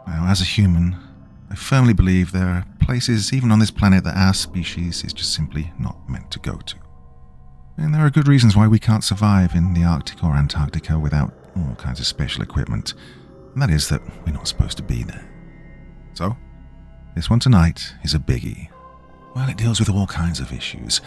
Now, as a human, I firmly believe there are places even on this planet that our species is just simply not meant to go to. And there are good reasons why we can't survive in the Arctic or Antarctica without all kinds of special equipment, and that is that we're not supposed to be there. So, this one tonight is a biggie. Well, it deals with all kinds of issues.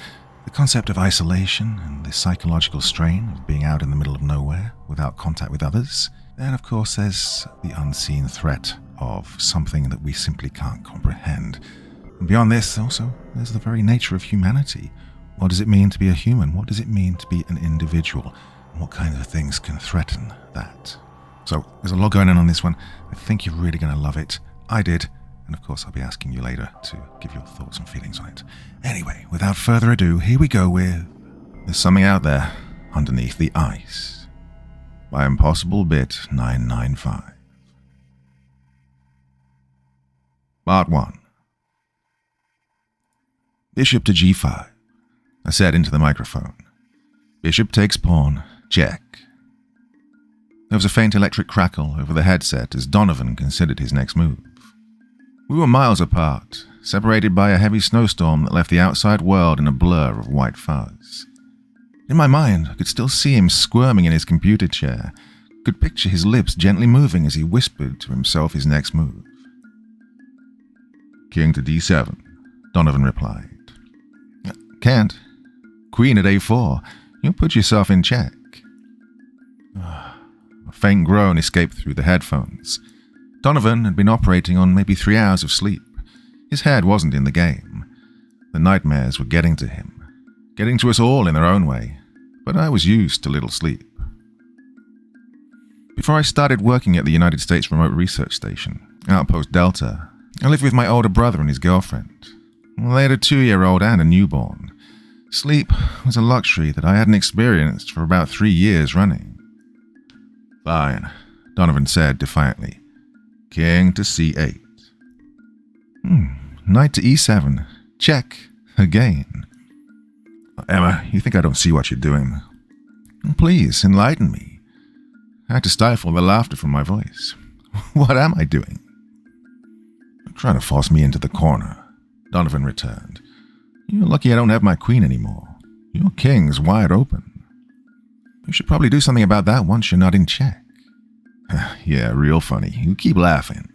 The concept of isolation and the psychological strain of being out in the middle of nowhere without contact with others. Then, of course, there's the unseen threat of something that we simply can't comprehend. And beyond this, also, there's the very nature of humanity. What does it mean to be a human? What does it mean to be an individual? And what kinds of things can threaten that? So, there's a lot going on this one. I think you're really going to love it. I did. And of course, I'll be asking you later to give your thoughts and feelings on it. Anyway, without further ado, here we go with There's Something Out There Underneath the Ice by Impossible Bit 995. Part 1. Bishop to g5. I said into the microphone. Bishop takes pawn. Check. There was a faint electric crackle over the headset as Donovan considered his next move. We were miles apart, separated by a heavy snowstorm that left the outside world in a blur of white fuzz. In my mind, I could still see him squirming in his computer chair, could picture his lips gently moving as he whispered to himself his next move. King to d7, Donovan replied. Can't. Queen at a4. You'll put yourself in check. A faint groan escaped through the headphones. Donovan had been operating on maybe 3 hours of sleep. His head wasn't in the game. The nightmares were getting to him, getting to us all in their own way, but I was used to little sleep. Before I started working at the United States Remote Research Station, Outpost Delta, I lived with my older brother and his girlfriend. They had a 2-year-old and a newborn. Sleep was a luxury that I hadn't experienced for about 3 years running. Fine, Donovan said defiantly. King to c8. Knight to e7. Check. Again. Emma, you think I don't see what you're doing? Please, enlighten me. I had to stifle the laughter from my voice. What am I doing? You're trying to force me into the corner, Donovan returned. You're lucky I don't have my queen anymore. Your king's wide open. You should probably do something about that once you're not in check. Yeah, real funny. You keep laughing.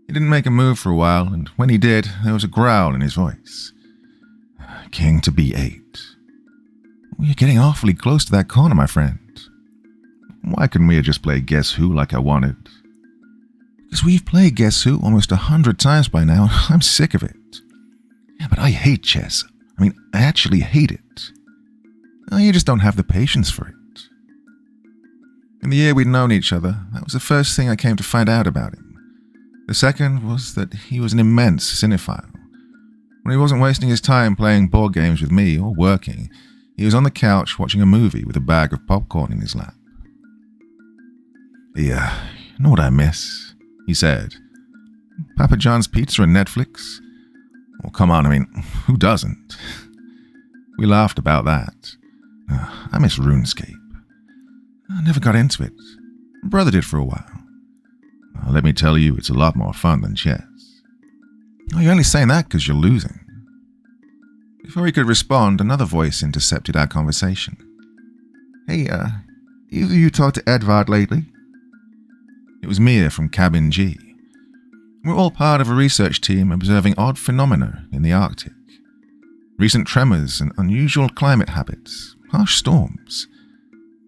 He didn't make a move for a while, and when he did, there was a growl in his voice. King to b8. You're getting awfully close to that corner, my friend. Why couldn't we have just played Guess Who like I wanted? Because we've played Guess Who almost 100 times by now, and I'm sick of it. Yeah, but I hate chess. I actually hate it. You just don't have the patience for it. In the year we'd known each other, that was the first thing I came to find out about him. The second was that he was an immense cinephile. When he wasn't wasting his time playing board games with me or working, he was on the couch watching a movie with a bag of popcorn in his lap. Yeah, you know what I miss? He said. Papa John's Pizza and Netflix? Well, come on, who doesn't? We laughed about that. I miss RuneScape. I never got into it. My brother did for a while. Let me tell you, it's a lot more fun than chess. Oh, you're only saying that because you're losing. Before he could respond, another voice intercepted our conversation. Hey, either of you talked to Edvard lately? It was Mia from Cabin G. We're all part of a research team observing odd phenomena in the Arctic. Recent tremors and unusual climate habits, harsh storms.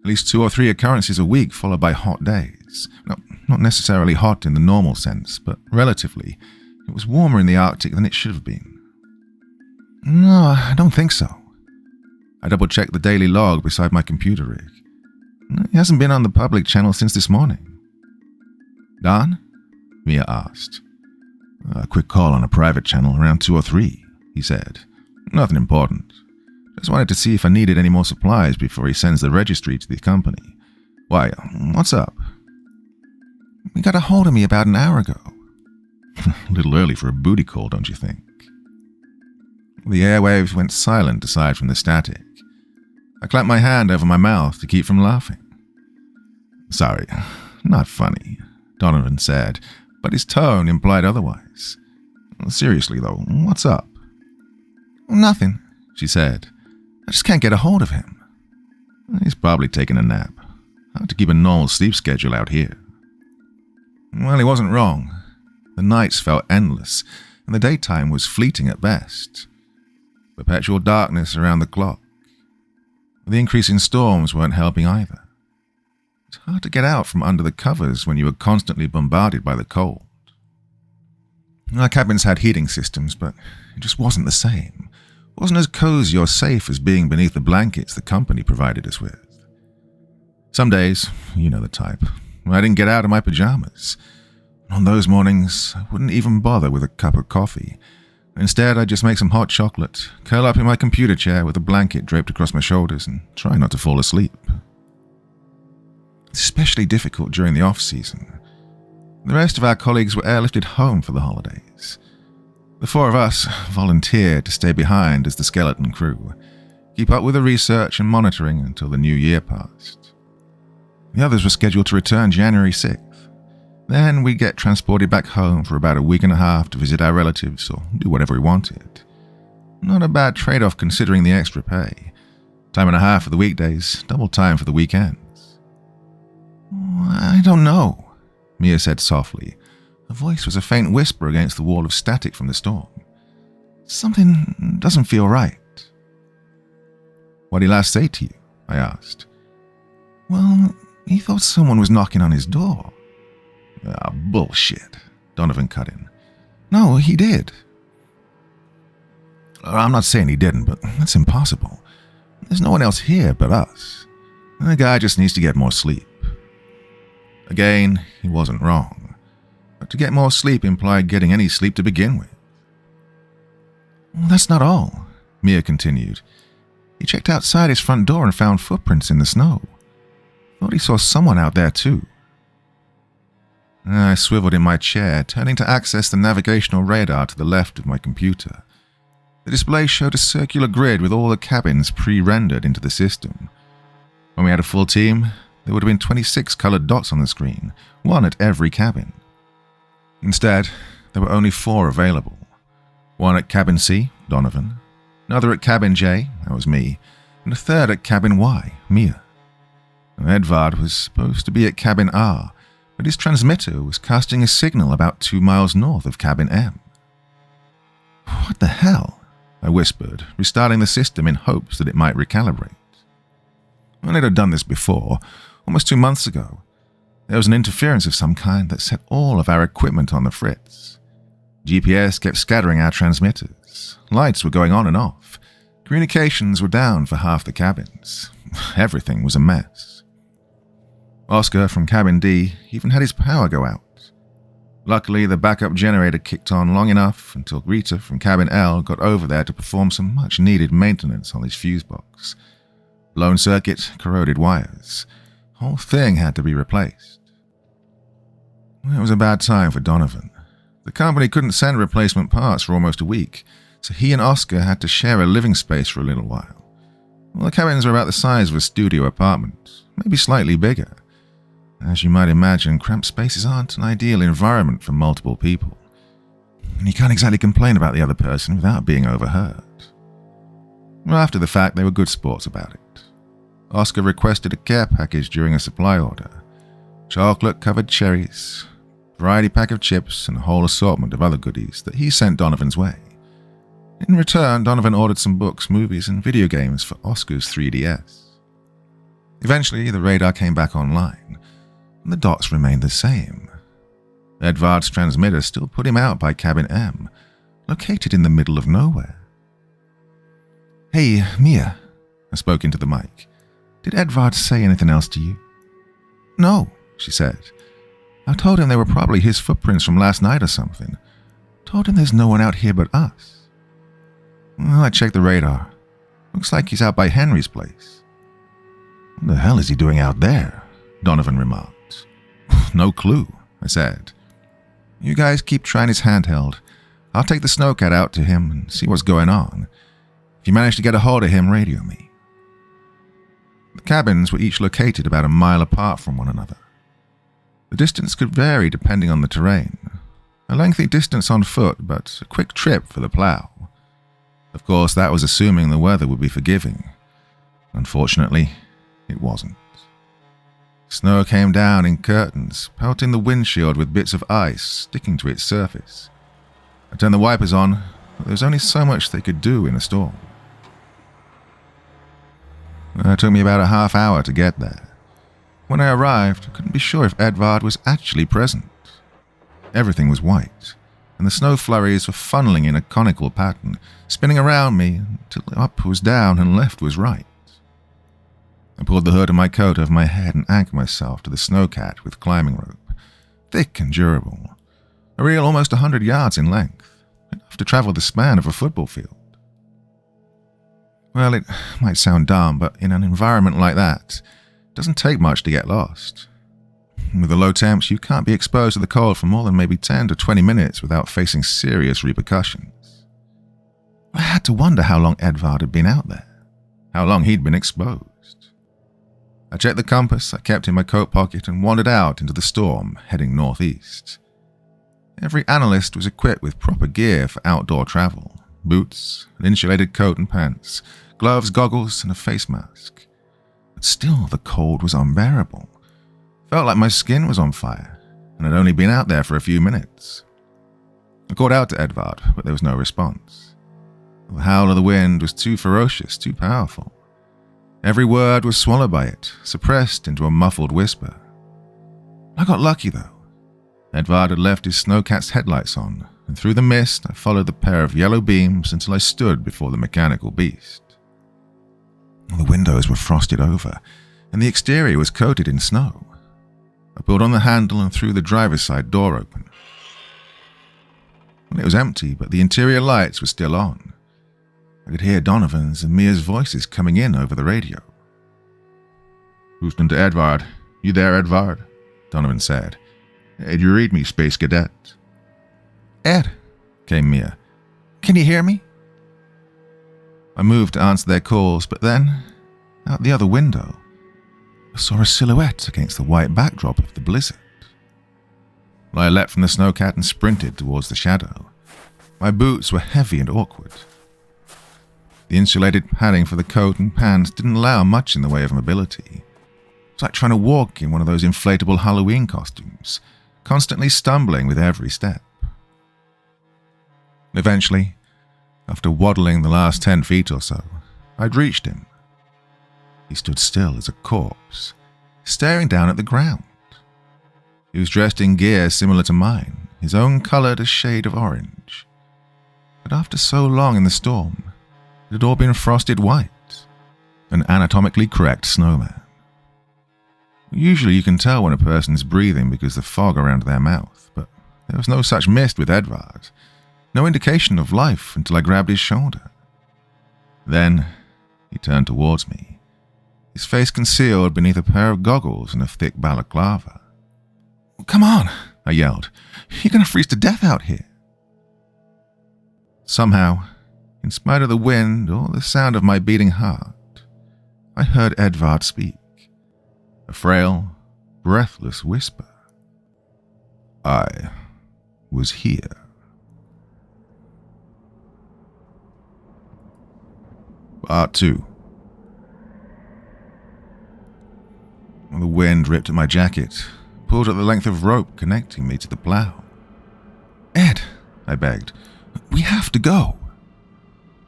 At least 2 or 3 occurrences a week followed by hot days. Not necessarily hot in the normal sense, but relatively. It was warmer in the Arctic than it should have been. No, I don't think so. I double-checked the daily log beside my computer rig. He hasn't been on the public channel since this morning. Don? Mia asked. A quick call on a private channel around 2 or 3, he said. Nothing important. Just wanted to see if I needed any more supplies before he sends the registry to the company. Why, what's up? He got a hold of me about an hour ago. A little early for a booty call, don't you think? The airwaves went silent aside from the static. I clamped my hand over my mouth to keep from laughing. Sorry, not funny, Donovan said, but his tone implied otherwise. Seriously, though, what's up? Nothing, she said. I just can't get a hold of him. He's probably taking a nap. Hard to keep a normal sleep schedule out here. Well, he wasn't wrong. The nights felt endless, and the daytime was fleeting at best. Perpetual darkness around the clock. The increasing storms weren't helping either. It's hard to get out from under the covers when you were constantly bombarded by the cold. Our cabins had heating systems, but it just wasn't the same. It wasn't as cozy or safe as being beneath the blankets the company provided us with. Some days, you know the type, I didn't get out of my pajamas. On those mornings, I wouldn't even bother with a cup of coffee. Instead, I'd just make some hot chocolate, curl up in my computer chair with a blanket draped across my shoulders, and try not to fall asleep. It's especially difficult during the off-season. The rest of our colleagues were airlifted home for the holidays. The four of us volunteered to stay behind as the skeleton crew, keep up with the research and monitoring until the new year passed. The others were scheduled to return January 6th. Then we'd get transported back home for about a week and a half to visit our relatives or do whatever we wanted. Not a bad trade-off considering the extra pay. Time and a half for the weekdays, double time for the weekends. I don't know, Mia said softly. Her voice was a faint whisper against the wall of static from the storm. Something doesn't feel right. What did he last say to you? I asked. Well, he thought someone was knocking on his door. Ah, bullshit, Donovan cut in. No, he did. I'm not saying he didn't, but that's impossible. There's no one else here but us. The guy just needs to get more sleep. Again, he wasn't wrong. But to get more sleep implied getting any sleep to begin with. Well, that's not all, Mia continued. He checked outside his front door and found footprints in the snow. Thought he saw someone out there too. I swiveled in my chair, turning to access the navigational radar to the left of my computer. The display showed a circular grid with all the cabins pre-rendered into the system. When we had a full team, there would have been 26 colored dots on the screen, one at every cabin. Instead, there were only 4 available. One at cabin C, Donovan, another at cabin J, that was me, and a third at cabin Y, Mia. Edvard was supposed to be at cabin R, but his transmitter was casting a signal about 2 miles north of cabin M. What the hell? I whispered, restarting the system in hopes that it might recalibrate. Well, it had done this before, almost 2 months ago. There was an interference of some kind that set all of our equipment on the fritz. GPS kept scattering our transmitters. Lights were going on and off. Communications were down for half the cabins. Everything was a mess. Oscar from cabin D even had his power go out. Luckily, the backup generator kicked on long enough until Rita from cabin L got over there to perform some much-needed maintenance on his fuse box. Blown circuit, corroded wires. The whole thing had to be replaced. It was a bad time for Donovan. The company couldn't send replacement parts for almost a week, so he and Oscar had to share a living space for a little while. Well, the cabins were about the size of a studio apartment, maybe slightly bigger. As you might imagine, cramped spaces aren't an ideal environment for multiple people. And you can't exactly complain about the other person without being overheard. After the fact, they were good sports about it. Oscar requested a care package during a supply order. Chocolate-covered cherries, variety pack of chips, and a whole assortment of other goodies that he sent Donovan's way. In return, Donovan ordered some books, movies, and video games for Oscar's 3DS. Eventually, the radar came back online, and the dots remained the same. Edvard's transmitter still put him out by cabin M, located in the middle of nowhere. Hey, Mia, I spoke into the mic. Did Edvard say anything else to you? No, she said. I told him they were probably his footprints from last night or something. Told him there's no one out here but us. Well, I checked the radar. Looks like he's out by Henry's place. What the hell is he doing out there? Donovan remarked. No clue, I said. You guys keep trying his handheld. I'll take the snowcat out to him and see what's going on. If you manage to get a hold of him, radio me. The cabins were each located about a mile apart from one another. The distance could vary depending on the terrain, A lengthy distance on foot, but a quick trip for the plough. Of course, that was assuming the weather would be forgiving. Unfortunately, it wasn't. Snow came down in curtains, pelting the windshield with bits of ice sticking to its surface. I turned the wipers on, but there was only so much they could do in a storm. It took me about a half hour to get there. When I arrived, I couldn't be sure if Edvard was actually present. Everything was white, and the snow flurries were funneling in a conical pattern, spinning around me until up was down and left was right. I pulled the hood of my coat over my head and anchored myself to the snowcat with climbing rope, thick and durable, a reel almost 100 yards in length, enough to travel the span of a football field. Well, it might sound dumb, but in an environment like that, it doesn't take much to get lost. With the low temps, you can't be exposed to the cold for more than maybe 10 to 20 minutes without facing serious repercussions. I had to wonder how long Edvard had been out there, how long he'd been exposed. I checked the compass I kept in my coat pocket and wandered out into the storm, heading northeast. Every analyst was equipped with proper gear for outdoor travel: boots, an insulated coat and pants, gloves, goggles, and a face mask. But still, the cold was unbearable. Felt like my skin was on fire, and I'd only been out there for a few minutes. I called out to Edvard, but there was no response. The howl of the wind was too ferocious, too powerful. Every word was swallowed by it, suppressed into a muffled whisper. I got lucky, though. Edvard had left his snowcat's headlights on, and through the mist I followed the pair of yellow beams until I stood before the mechanical beast. The windows were frosted over, and the exterior was coated in snow. I pulled on the handle and threw the driver's side door open. It was empty, but the interior lights were still on. I could hear Donovan's and Mia's voices coming in over the radio. "Houston to Edvard. You there, Edvard?" Donovan said. "Did you read me, Space Cadet?" "Ed," came Mia. "Can you hear me?" I moved to answer their calls, but then, out the other window, I saw a silhouette against the white backdrop of the blizzard. I leapt from the snowcat and sprinted towards the shadow. My boots were heavy and awkward. The insulated padding for the coat and pants didn't allow much in the way of mobility. It was like trying to walk in one of those inflatable Halloween costumes, constantly stumbling with every step. Eventually, after waddling the last 10 feet or so, I'd reached him. He stood still as a corpse, staring down at the ground. He was dressed in gear similar to mine, his own colored a shade of orange. But after so long in the storm, it had all been frosted white, an anatomically correct snowman. Usually you can tell when a person is breathing because of the fog around their mouth, but there was no such mist with Edvard, no indication of life until I grabbed his shoulder. Then he turned towards me, his face concealed beneath a pair of goggles and a thick balaclava. "Come on," I yelled. "You're going to freeze to death out here." Somehow, in spite of the wind or the sound of my beating heart, I heard Edvard speak, a frail, breathless whisper. "I was here." Part 2. The wind ripped at my jacket, pulled at the length of rope connecting me to the plough. "Ed," I begged, "we have to go."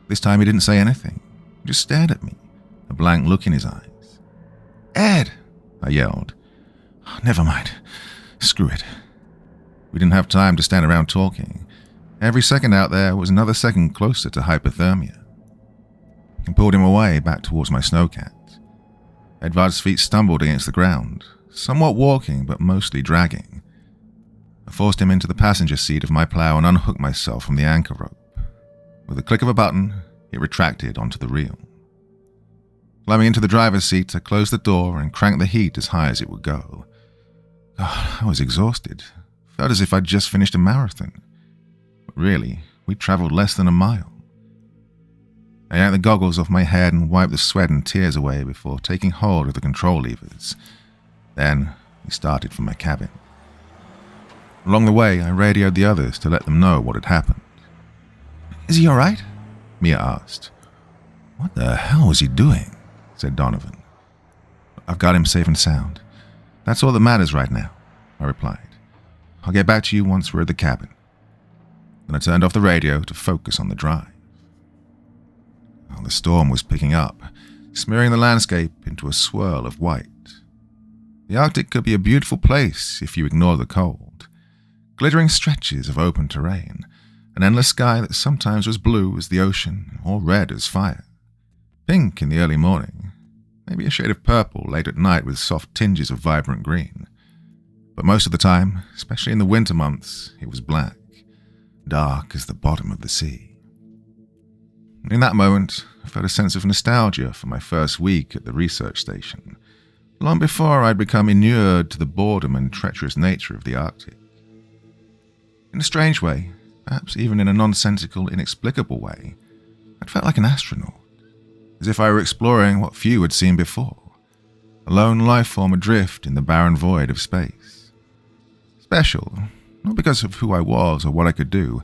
This time he didn't say anything. He just stared at me, a blank look in his eyes. "Ed," I yelled. "Never mind. Screw it." We didn't have time to stand around talking. Every second out there was another second closer to hypothermia. I pulled him away, back towards my snowcat. Edvard's feet stumbled against the ground, somewhat walking but mostly dragging. I forced him into the passenger seat of my plough and unhooked myself from the anchor rope. With a click of a button, it retracted onto the reel. Climbing into the driver's seat, I closed the door and cranked the heat as high as it would go. God, I was exhausted. Felt as if I'd just finished a marathon. But really, we'd traveled less than a mile. I yanked the goggles off my head and wiped the sweat and tears away before taking hold of the control levers. Then we started for my cabin. Along the way, I radioed the others to let them know what had happened. Is he all right? Mia asked. What the hell was he doing? Said Donovan. I've got him safe and sound. That's all that matters right now, I replied. I'll get back to you once we're at the cabin. Then I turned off the radio to focus on the drive. The storm was picking up, smearing the landscape into a swirl of white. The Arctic could be a beautiful place if you ignore the cold. Glittering stretches of open terrain, an endless sky that sometimes was blue as the ocean or red as fire. Pink in the early morning, maybe a shade of purple late at night with soft tinges of vibrant green. But most of the time, especially in the winter months, it was black, dark as the bottom of the sea. In that moment, I felt a sense of nostalgia for my first week at the research station, long before I'd become inured to the boredom and treacherous nature of the Arctic. In a strange way, perhaps even in a nonsensical, inexplicable way, I'd felt like an astronaut, as if I were exploring what few had seen before, a lone life form adrift in the barren void of space. Special, not because of who I was or what I could do,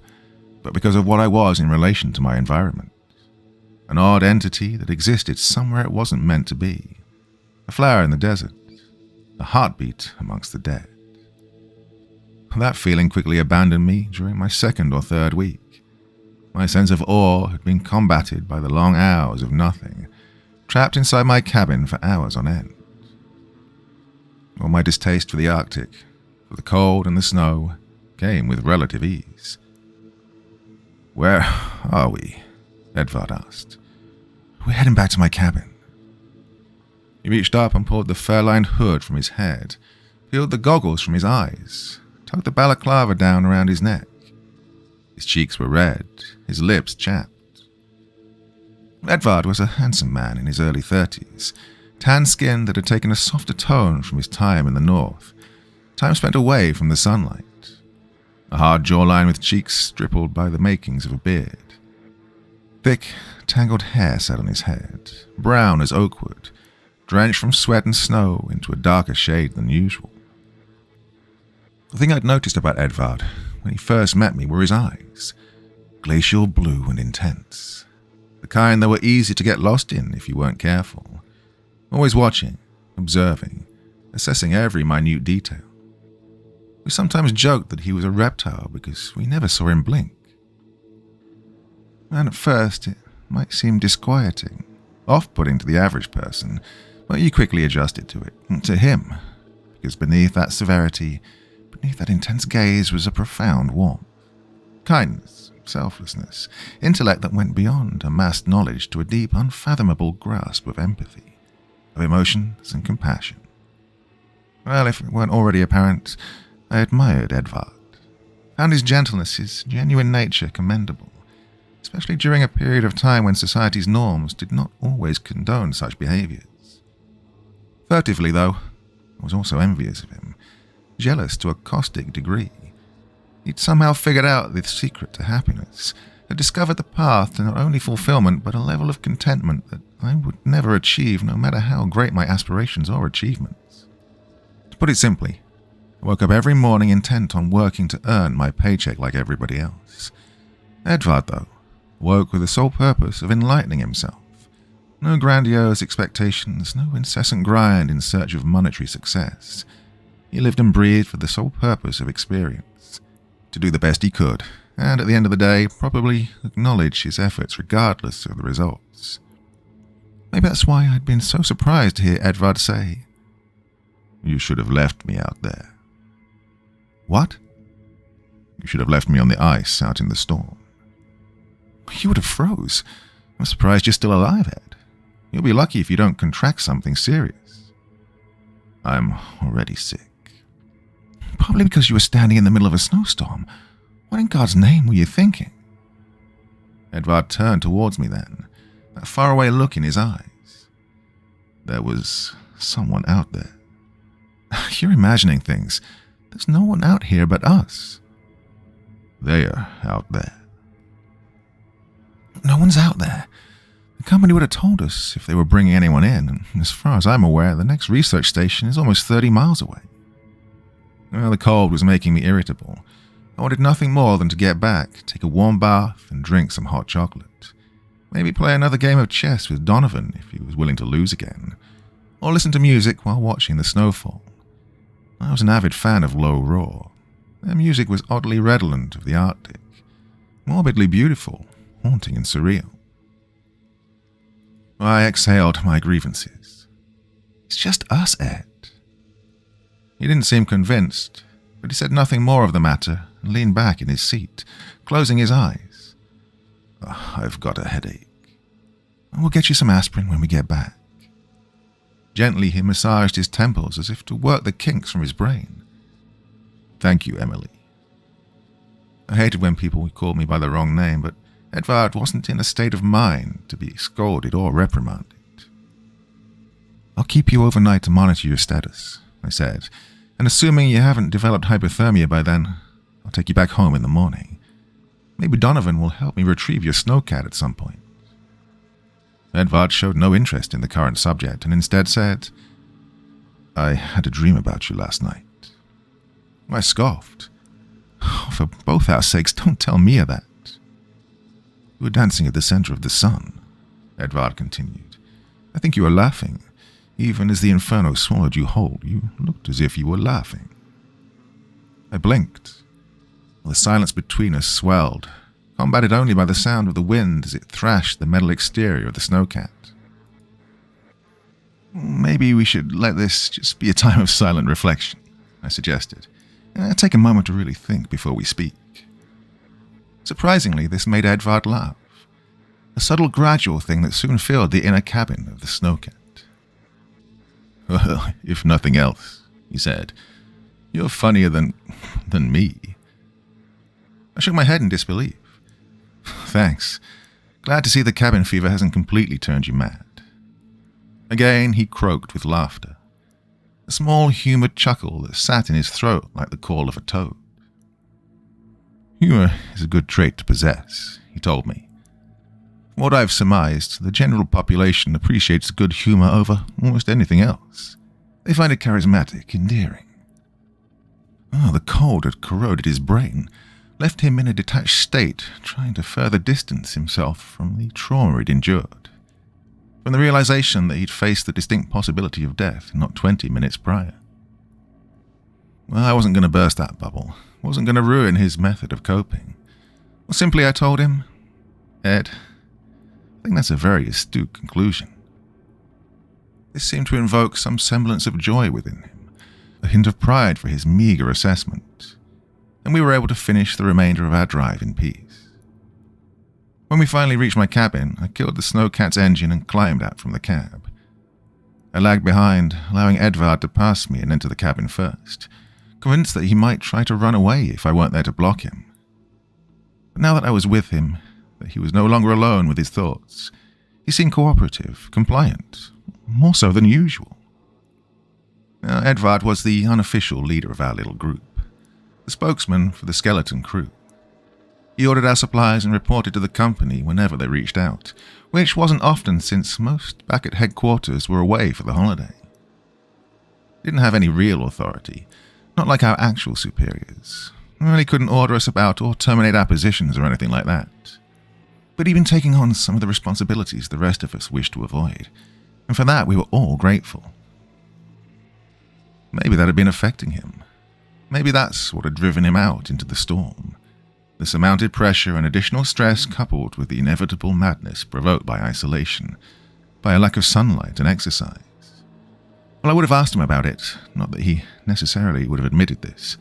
but because of what I was in relation to my environment. An odd entity that existed somewhere it wasn't meant to be. A flower in the desert. A heartbeat amongst the dead. That feeling quickly abandoned me during my second or third week. My sense of awe had been combated by the long hours of nothing, trapped inside my cabin for hours on end. All my distaste for the Arctic, for the cold and the snow, came with relative ease. "Where are we?" Edvard asked. "We're heading back to my cabin." He reached up and pulled the fur-lined hood from his head, peeled the goggles from his eyes, tugged the balaclava down around his neck. His cheeks were red, his lips chapped. Edvard was a handsome man in his early 30s, tan skin that had taken a softer tone from his time in the north, time spent away from the sunlight. A hard jawline with cheeks stippled by the makings of a beard. Thick, tangled hair sat on his head, brown as oak wood, drenched from sweat and snow into a darker shade than usual. The thing I'd noticed about Edvard when he first met me were his eyes, glacial blue and intense, the kind that were easy to get lost in if you weren't careful, always watching, observing, assessing every minute detail. We sometimes joked that he was a reptile because we never saw him blink. And at first, it might seem disquieting, off-putting to the average person, but you quickly adjusted to it, to him, because beneath that severity, beneath that intense gaze was a profound warmth. Kindness, selflessness, intellect that went beyond amassed knowledge to a deep, unfathomable grasp of empathy, of emotions and compassion. Well, if it weren't already apparent, I admired Edvard, found his gentleness, his genuine nature commendable, especially during a period of time when society's norms did not always condone such behaviors. Furtively, though, I was also envious of him, jealous to a caustic degree. He'd somehow figured out the secret to happiness, had discovered the path to not only fulfillment but a level of contentment that I would never achieve no matter how great my aspirations or achievements. To put it simply, I woke up every morning intent on working to earn my paycheck like everybody else. Edvard, though, woke with the sole purpose of enlightening himself. No grandiose expectations, no incessant grind in search of monetary success. He lived and breathed for the sole purpose of experience, to do the best he could, and at the end of the day, probably acknowledge his efforts regardless of the results. Maybe that's why I'd been so surprised to hear Edvard say, "You should have left me out there." "What?" "You should have left me on the ice out in the storm." "You would have froze. I'm surprised you're still alive, Ed. You'll be lucky if you don't contract something serious." "I'm already sick." "Probably because you were standing in the middle of a snowstorm. What in God's name were you thinking?" Edvard turned towards me then, that faraway look in his eyes. "There was someone out there." "You're imagining things. There's no one out here but us." "They're out there." "No one's out there. The company would have told us if they were bringing anyone in, and as far as I'm aware, the next research station is almost 30 miles away." Well, the cold was making me irritable. I wanted nothing more than to get back, take a warm bath, and drink some hot chocolate. Maybe play another game of chess with Donovan if he was willing to lose again, or listen to music while watching the snowfall. I was an avid fan of low roar. Their music was oddly redolent of the Arctic, morbidly beautiful, haunting and surreal. I exhaled my grievances. It's just us, Ed. He didn't seem convinced, but he said nothing more of the matter and leaned back in his seat, closing his eyes. I've got a headache. We'll get you some aspirin when we get back. Gently he massaged his temples as if to work the kinks from his brain. Thank you, Emily. I hated when people called me by the wrong name, but Edvard wasn't in a state of mind to be scolded or reprimanded. I'll keep you overnight to monitor your status, I said, and assuming you haven't developed hypothermia by then, I'll take you back home in the morning. Maybe Donovan will help me retrieve your snowcat at some point. Edvard showed no interest in the current subject and instead said, I had a dream about you last night. I scoffed. Oh, for both our sakes, don't tell me of that. You were dancing at the center of the sun, Edvard continued. I think you were laughing. Even as the inferno swallowed you whole, you looked as if you were laughing. I blinked. The silence between us swelled, combated only by the sound of the wind as it thrashed the metal exterior of the snowcat. Maybe we should let this just be a time of silent reflection, I suggested. Take a moment to really think before we speak. Surprisingly, this made Edvard laugh, a subtle gradual thing that soon filled the inner cabin of the snowcat. Well, if nothing else, he said, you're funnier than me. I shook my head in disbelief. Thanks. Glad to see the cabin fever hasn't completely turned you mad. Again, he croaked with laughter, a small humored chuckle that sat in his throat like the call of a toad. Humor is a good trait to possess, he told me. From what I've surmised, the general population appreciates good humor over almost anything else. They find it charismatic, endearing. The cold had corroded his brain, left him in a detached state, trying to further distance himself from the trauma he'd endured, from the realization that he'd faced the distinct possibility of death not 20 minutes prior. Well, I wasn't going to burst that bubble, wasn't going to ruin his method of coping. Well, simply I told him, Ed, I think that's a very astute conclusion. This seemed to invoke some semblance of joy within him, a hint of pride for his meager assessment, and we were able to finish the remainder of our drive in peace. When we finally reached my cabin, I killed the snowcat's engine and climbed out from the cab. I lagged behind, allowing Edvard to pass me and enter the cabin first, convinced that he might try to run away if I weren't there to block him. But now that I was with him, that he was no longer alone with his thoughts, he seemed cooperative, compliant, more so than usual. Now, Edvard was the unofficial leader of our little group, the spokesman for the skeleton crew. He ordered our supplies and reported to the company whenever they reached out, which wasn't often since most back at headquarters were away for the holiday. He didn't have any real authority, not like our actual superiors. He couldn't order us about or terminate our positions or anything like that. But he'd been taking on some of the responsibilities the rest of us wished to avoid, and for that we were all grateful. Maybe that had been affecting him. Maybe that's what had driven him out into the storm. The surmounted pressure and additional stress coupled with the inevitable madness provoked by isolation, by a lack of sunlight and exercise. Well, I would have asked him about it, not that he necessarily would have admitted this,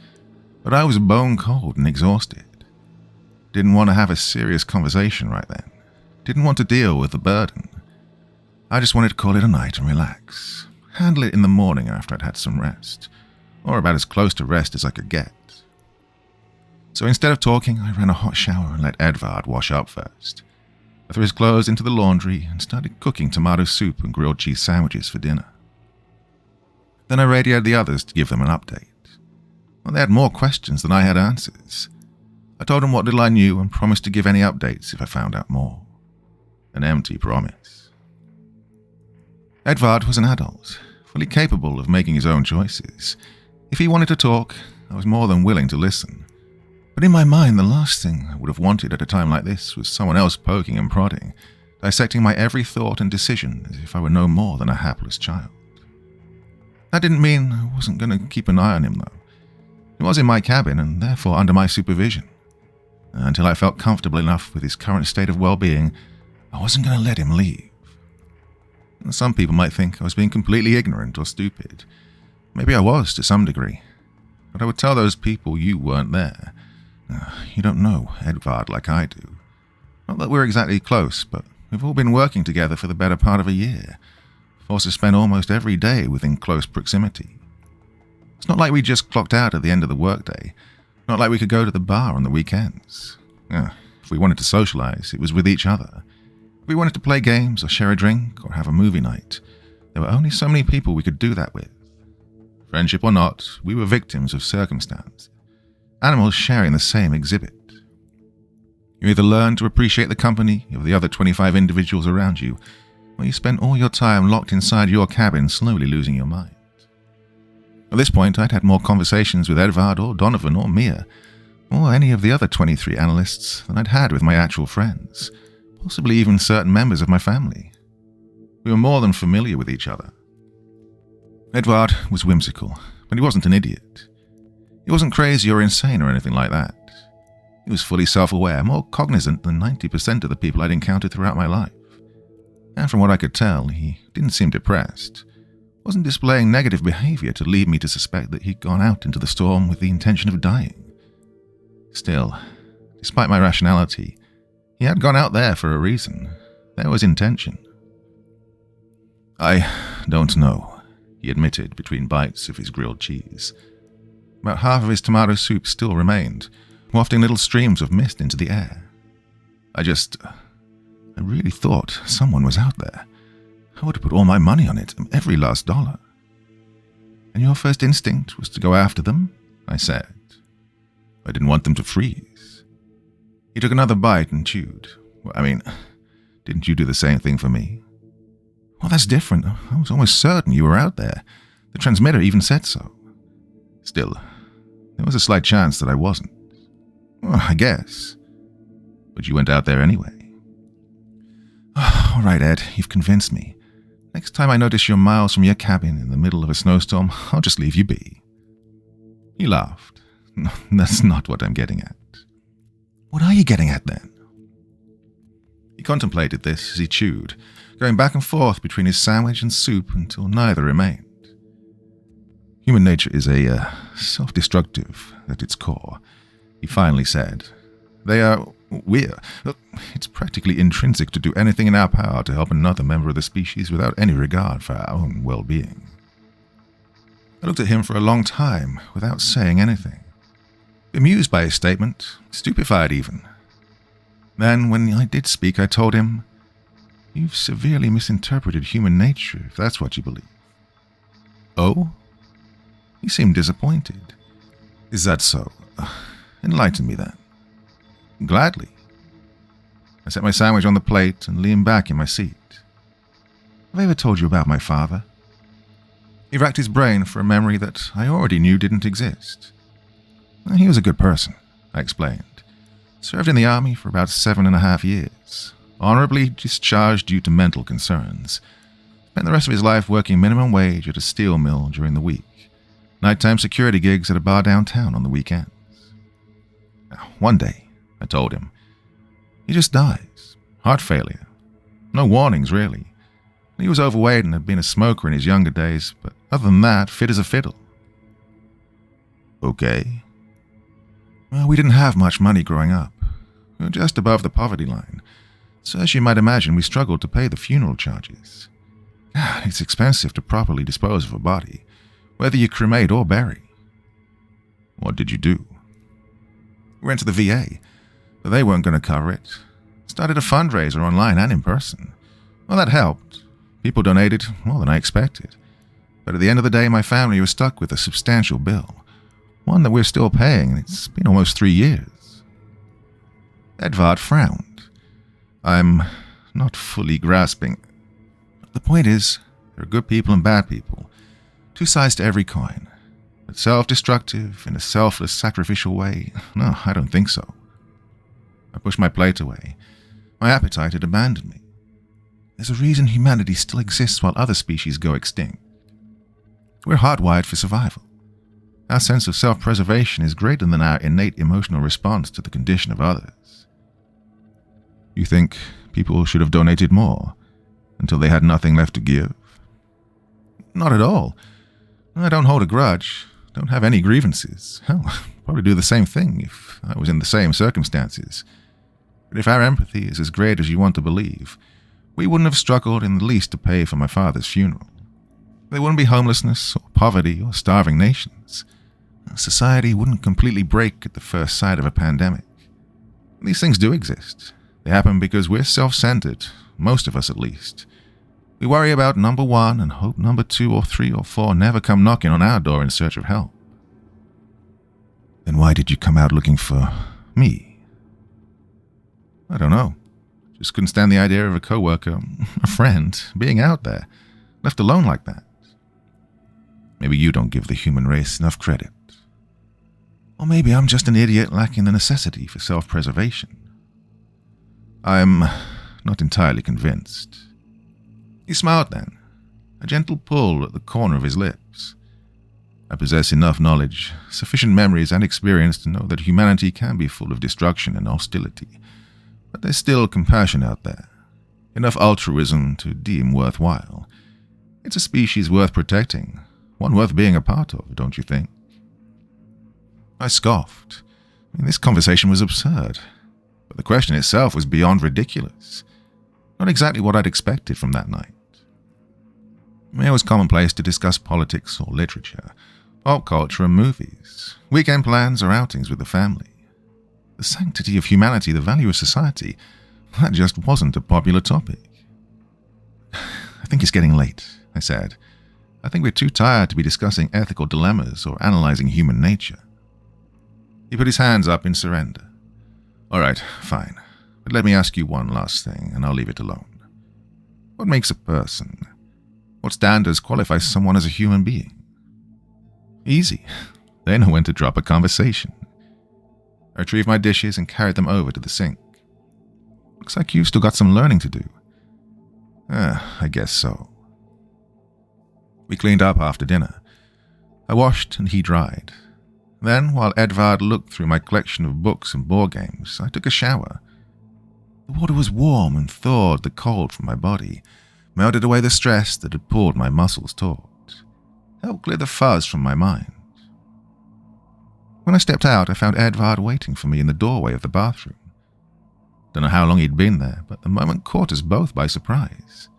but I was bone cold and exhausted. Didn't want to have a serious conversation right then. Didn't want to deal with the burden. I just wanted to call it a night and relax. Handle it in the morning after I'd had some rest, or about as close to rest as I could get. So instead of talking, I ran a hot shower and let Edvard wash up first. I threw his clothes into the laundry and started cooking tomato soup and grilled cheese sandwiches for dinner. Then I radioed the others to give them an update. Well, they had more questions than I had answers. I told them what little I knew and promised to give any updates if I found out more. An empty promise. Edvard was an adult, fully capable of making his own choices. If he wanted to talk, I was more than willing to listen. But in my mind, the last thing I would have wanted at a time like this was someone else poking and prodding, dissecting my every thought and decision as if I were no more than a hapless child. That didn't mean I wasn't going to keep an eye on him, though. He was in my cabin and therefore under my supervision. Until I felt comfortable enough with his current state of well-being, I wasn't going to let him leave. Some people might think I was being completely ignorant or stupid. Maybe I was to some degree. But I would tell those people you weren't there. You don't know Edvard like I do. Not that we're exactly close, but we've all been working together for the better part of a year, forced to spend almost every day within close proximity. It's not like we just clocked out at the end of the workday, not like we could go to the bar on the weekends. If we wanted to socialize, it was with each other. If we wanted to play games or share a drink or have a movie night, there were only so many people we could do that with. Friendship or not, we were victims of circumstance. Animals sharing the same exhibit. You either learn to appreciate the company of the other 25 individuals around you, or you spend all your time locked inside your cabin slowly losing your mind. At this point, I'd had more conversations with Edvard or Donovan or Mia, or any of the other 23 analysts than I'd had with my actual friends, possibly even certain members of my family. We were more than familiar with each other. Edvard was whimsical, but he wasn't an idiot. He wasn't crazy or insane or anything like that. He was fully self-aware, more cognizant than 90% of the people I'd encountered throughout my life. And from what I could tell, he didn't seem depressed. Wasn't displaying negative behavior to lead me to suspect that he'd gone out into the storm with the intention of dying. Still, despite my rationality, he had gone out there for a reason. There was intention. I don't know, he admitted between bites of his grilled cheese. About half of his tomato soup still remained, wafting little streams of mist into the air. I really thought someone was out there. I would have put all my money on it, every last dollar. And your first instinct was to go after them? I said. I didn't want them to freeze. He took another bite and chewed. Didn't you do the same thing for me? Well, that's different. I was almost certain you were out there. The transmitter even said so. Still, there was a slight chance that I wasn't. Well, I guess. But you went out there anyway. All right, Ed, you've convinced me. Next time I notice you're miles from your cabin in the middle of a snowstorm, I'll just leave you be. He laughed. No, that's not what I'm getting at. What are you getting at, then? He contemplated this as he chewed, going back and forth between his sandwich and soup until neither remained. Human nature is self-destructive at its core, he finally said. It's practically intrinsic to do anything in our power to help another member of the species without any regard for our own well-being. I looked at him for a long time without saying anything. Bemused by his statement, stupefied even. Then, when I did speak, I told him, "You've severely misinterpreted human nature, if that's what you believe." Oh? He seemed disappointed. Is that so? Enlighten me then. Gladly. I set my sandwich on the plate and leaned back in my seat. Have I ever told you about my father? He racked his brain for a memory that I already knew didn't exist. He was a good person, I explained. Served in the army for about 7.5 years. Honorably discharged due to mental concerns. Spent the rest of his life working minimum wage at a steel mill during the week. Nighttime security gigs at a bar downtown on the weekends. One day, I told him, he just dies. Heart failure. No warnings, really. He was overweight and had been a smoker in his younger days, but other than that, fit as a fiddle. Okay. Well, we didn't have much money growing up. We were just above the poverty line. So as you might imagine, we struggled to pay the funeral charges. It's expensive to properly dispose of a body, whether you cremate or bury. What did you do? We went to the VA, but they weren't going to cover it. Started a fundraiser online and in person. Well, that helped. People donated more than I expected. But at the end of the day, my family was stuck with a substantial bill. One that we're still paying, and it's been almost 3 years. Edvard frowned. I'm not fully grasping. The point is, there are good people and bad people. Two sides to every coin. But self-destructive, in a selfless, sacrificial way? No, I don't think so. I pushed my plate away. My appetite had abandoned me. There's a reason humanity still exists while other species go extinct. We're hardwired for survival. Our sense of self-preservation is greater than our innate emotional response to the condition of others. You think people should have donated more, until they had nothing left to give? Not at all. I don't hold a grudge, don't have any grievances. Hell, I'd probably do the same thing if I was in the same circumstances. But if our empathy is as great as you want to believe, we wouldn't have struggled in the least to pay for my father's funeral. There wouldn't be homelessness or poverty or starving nations. Society wouldn't completely break at the first sight of a pandemic. These things do exist. They happen because we're self-centered, most of us at least. We worry about number one and hope number 2 or 3 or 4 never come knocking on our door in search of help. Then why did you come out looking for me? I don't know. Just couldn't stand the idea of a coworker, a friend, being out there, left alone like that. Maybe you don't give the human race enough credit. Or maybe I'm just an idiot lacking the necessity for self-preservation. I'm not entirely convinced. He smiled then, a gentle pull at the corner of his lips. I possess enough knowledge, sufficient memories and experience to know that humanity can be full of destruction and hostility, but there's still compassion out there, enough altruism to deem worthwhile. It's a species worth protecting, one worth being a part of, don't you think? I scoffed. This conversation was absurd, but the question itself was beyond ridiculous. Not exactly what I'd expected from that night. It was commonplace to discuss politics or literature, pop culture and movies, weekend plans or outings with the family. The sanctity of humanity, the value of society, that just wasn't a popular topic. I think it's getting late, I said. I think we're too tired to be discussing ethical dilemmas or analyzing human nature. He put his hands up in surrender. All right, fine. But let me ask you one last thing, and I'll leave it alone. What makes a person? What standards qualify someone as a human being? Easy. They know when to drop a conversation. I retrieved my dishes and carried them over to the sink. Looks like you've still got some learning to do. I guess so. We cleaned up after dinner. I washed and he dried. Then, while Edvard looked through my collection of books and board games, I took a shower. The water was warm and thawed the cold from my body, melted away the stress that had pulled my muscles taut, helped clear the fuzz from my mind. When I stepped out, I found Edvard waiting for me in the doorway of the bathroom. Don't know how long he'd been there, but the moment caught us both by surprise.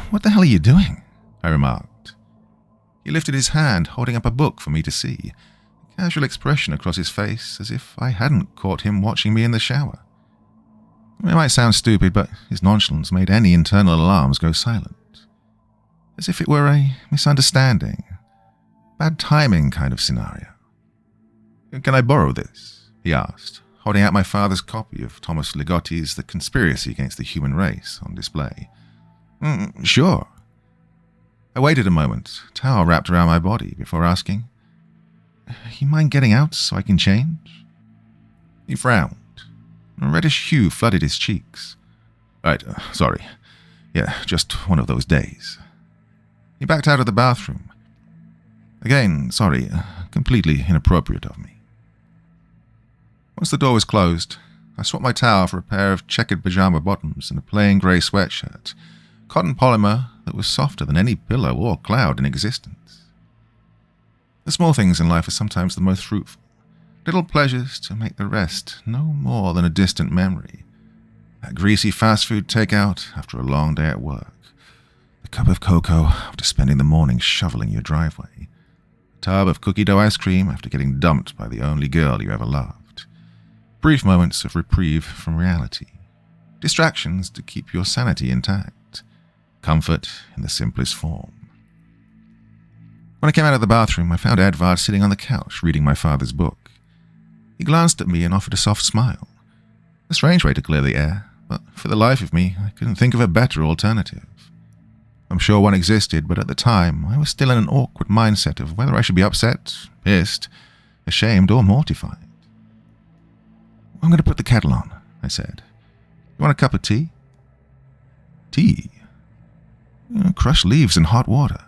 "What the hell are you doing?" I remarked. He lifted his hand, holding up a book for me to see, a casual expression across his face, as if I hadn't caught him watching me in the shower. It might sound stupid, but his nonchalance made any internal alarms go silent. As if it were a misunderstanding, bad timing kind of scenario. "Can I borrow this?" he asked, holding out my father's copy of Thomas Ligotti's The Conspiracy Against the Human Race on display. Sure." I waited a moment, towel wrapped around my body, before asking, "You mind getting out so I can change?" He frowned. A reddish hue flooded his cheeks. "Right, sorry. Yeah, just one of those days." He backed out of the bathroom. Again, sorry, completely inappropriate of me. Once the door was closed, I swapped my towel for a pair of checkered pajama bottoms and a plain grey sweatshirt, cotton polymer that was softer than any pillow or cloud in existence. The small things in life are sometimes the most fruitful, little pleasures to make the rest no more than a distant memory. That greasy fast food takeout after a long day at work, the cup of cocoa after spending the morning shoveling your driveway, a tub of cookie dough ice cream after getting dumped by the only girl you ever loved, brief moments of reprieve from reality, distractions to keep your sanity intact, comfort in the simplest form. When I came out of the bathroom, I found Edvard sitting on the couch reading my father's book. He glanced at me and offered a soft smile. A strange way to clear the air, but for the life of me, I couldn't think of a better alternative. I'm sure one existed, but at the time I was still in an awkward mindset of whether I should be upset, pissed, ashamed, or mortified. I'm going to put the kettle on, I said. You want a cup of tea? Tea? Crushed leaves and hot water.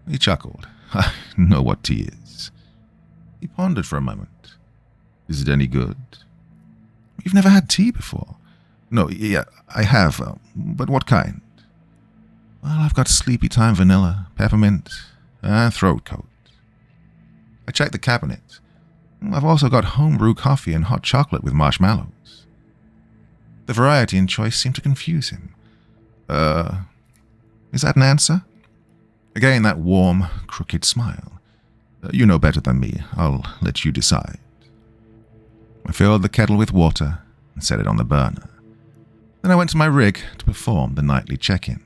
He chuckled. I know what tea is. He pondered for a moment. Is it any good? You've never had tea before? No, yeah, I have, but what kind? Well, I've got sleepy time vanilla, peppermint, and throat coat. I checked the cabinet. I've also got homebrew coffee and hot chocolate with marshmallows. The variety and choice seemed to confuse him. Is that an answer? Again, that warm, crooked smile. You know better than me. I'll let you decide. I filled the kettle with water and set it on the burner. Then I went to my rig to perform the nightly check-in.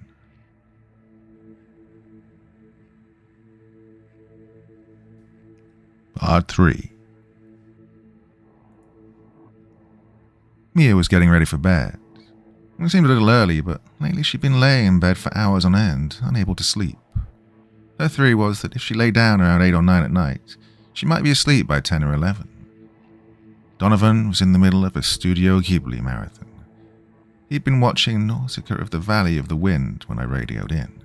Part 3. Mia was getting ready for bed. It seemed a little early, but lately she'd been laying in bed for hours on end, unable to sleep. Her theory was that if she lay down around 8 or 9 at night, she might be asleep by 10 or 11. Donovan was in the middle of a Studio Ghibli marathon. He'd been watching Nausicaa of the Valley of the Wind when I radioed in.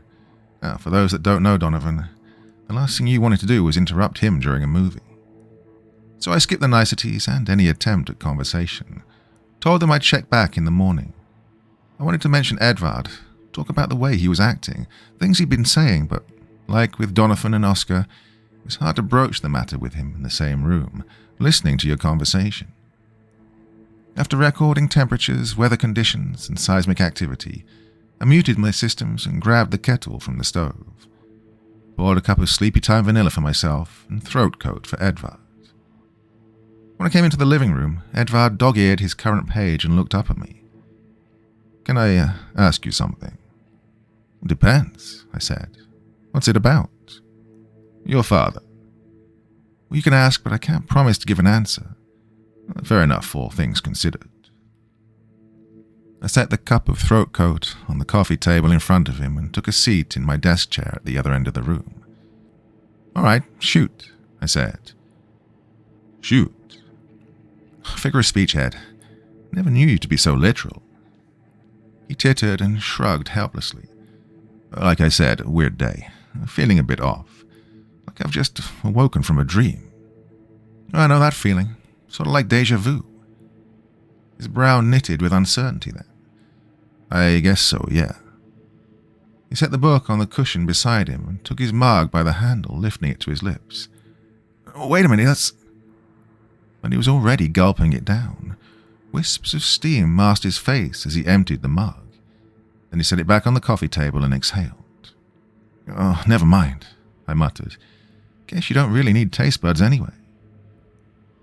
Now, for those that don't know Donovan, the last thing you wanted to do was interrupt him during a movie. So I skipped the niceties and any attempt at conversation. Told them I'd check back in the morning. I wanted to mention Edvard, talk about the way he was acting, things he'd been saying, but like with Donovan and Oscar, it was hard to broach the matter with him in the same room, listening to your conversation. After recording temperatures, weather conditions, and seismic activity, I muted my systems and grabbed the kettle from the stove. Poured a cup of sleepy time vanilla for myself and throat coat for Edvard. When I came into the living room, Edvard dog-eared his current page and looked up at me. Can I ask you something? Depends, I said. What's it about? Your father. Well, you can ask, but I can't promise to give an answer. Fair enough, all things considered. I set the cup of throat coat on the coffee table in front of him and took a seat in my desk chair at the other end of the room. All right, shoot, I said. Shoot. Figure of speech, Ed. Never knew you to be so literal. He tittered and shrugged helplessly. Like I said, a weird day. Feeling a bit off. Like I've just awoken from a dream. I know that feeling. Sort of like déjà vu. His brow knitted with uncertainty then. I guess so, yeah. He set the book on the cushion beside him and took his mug by the handle, lifting it to his lips. Wait a minute, that's... But he was already gulping it down. Wisps of steam masked his face as he emptied the mug. Then he set it back on the coffee table and exhaled. Oh, never mind, I muttered. Guess you don't really need taste buds anyway.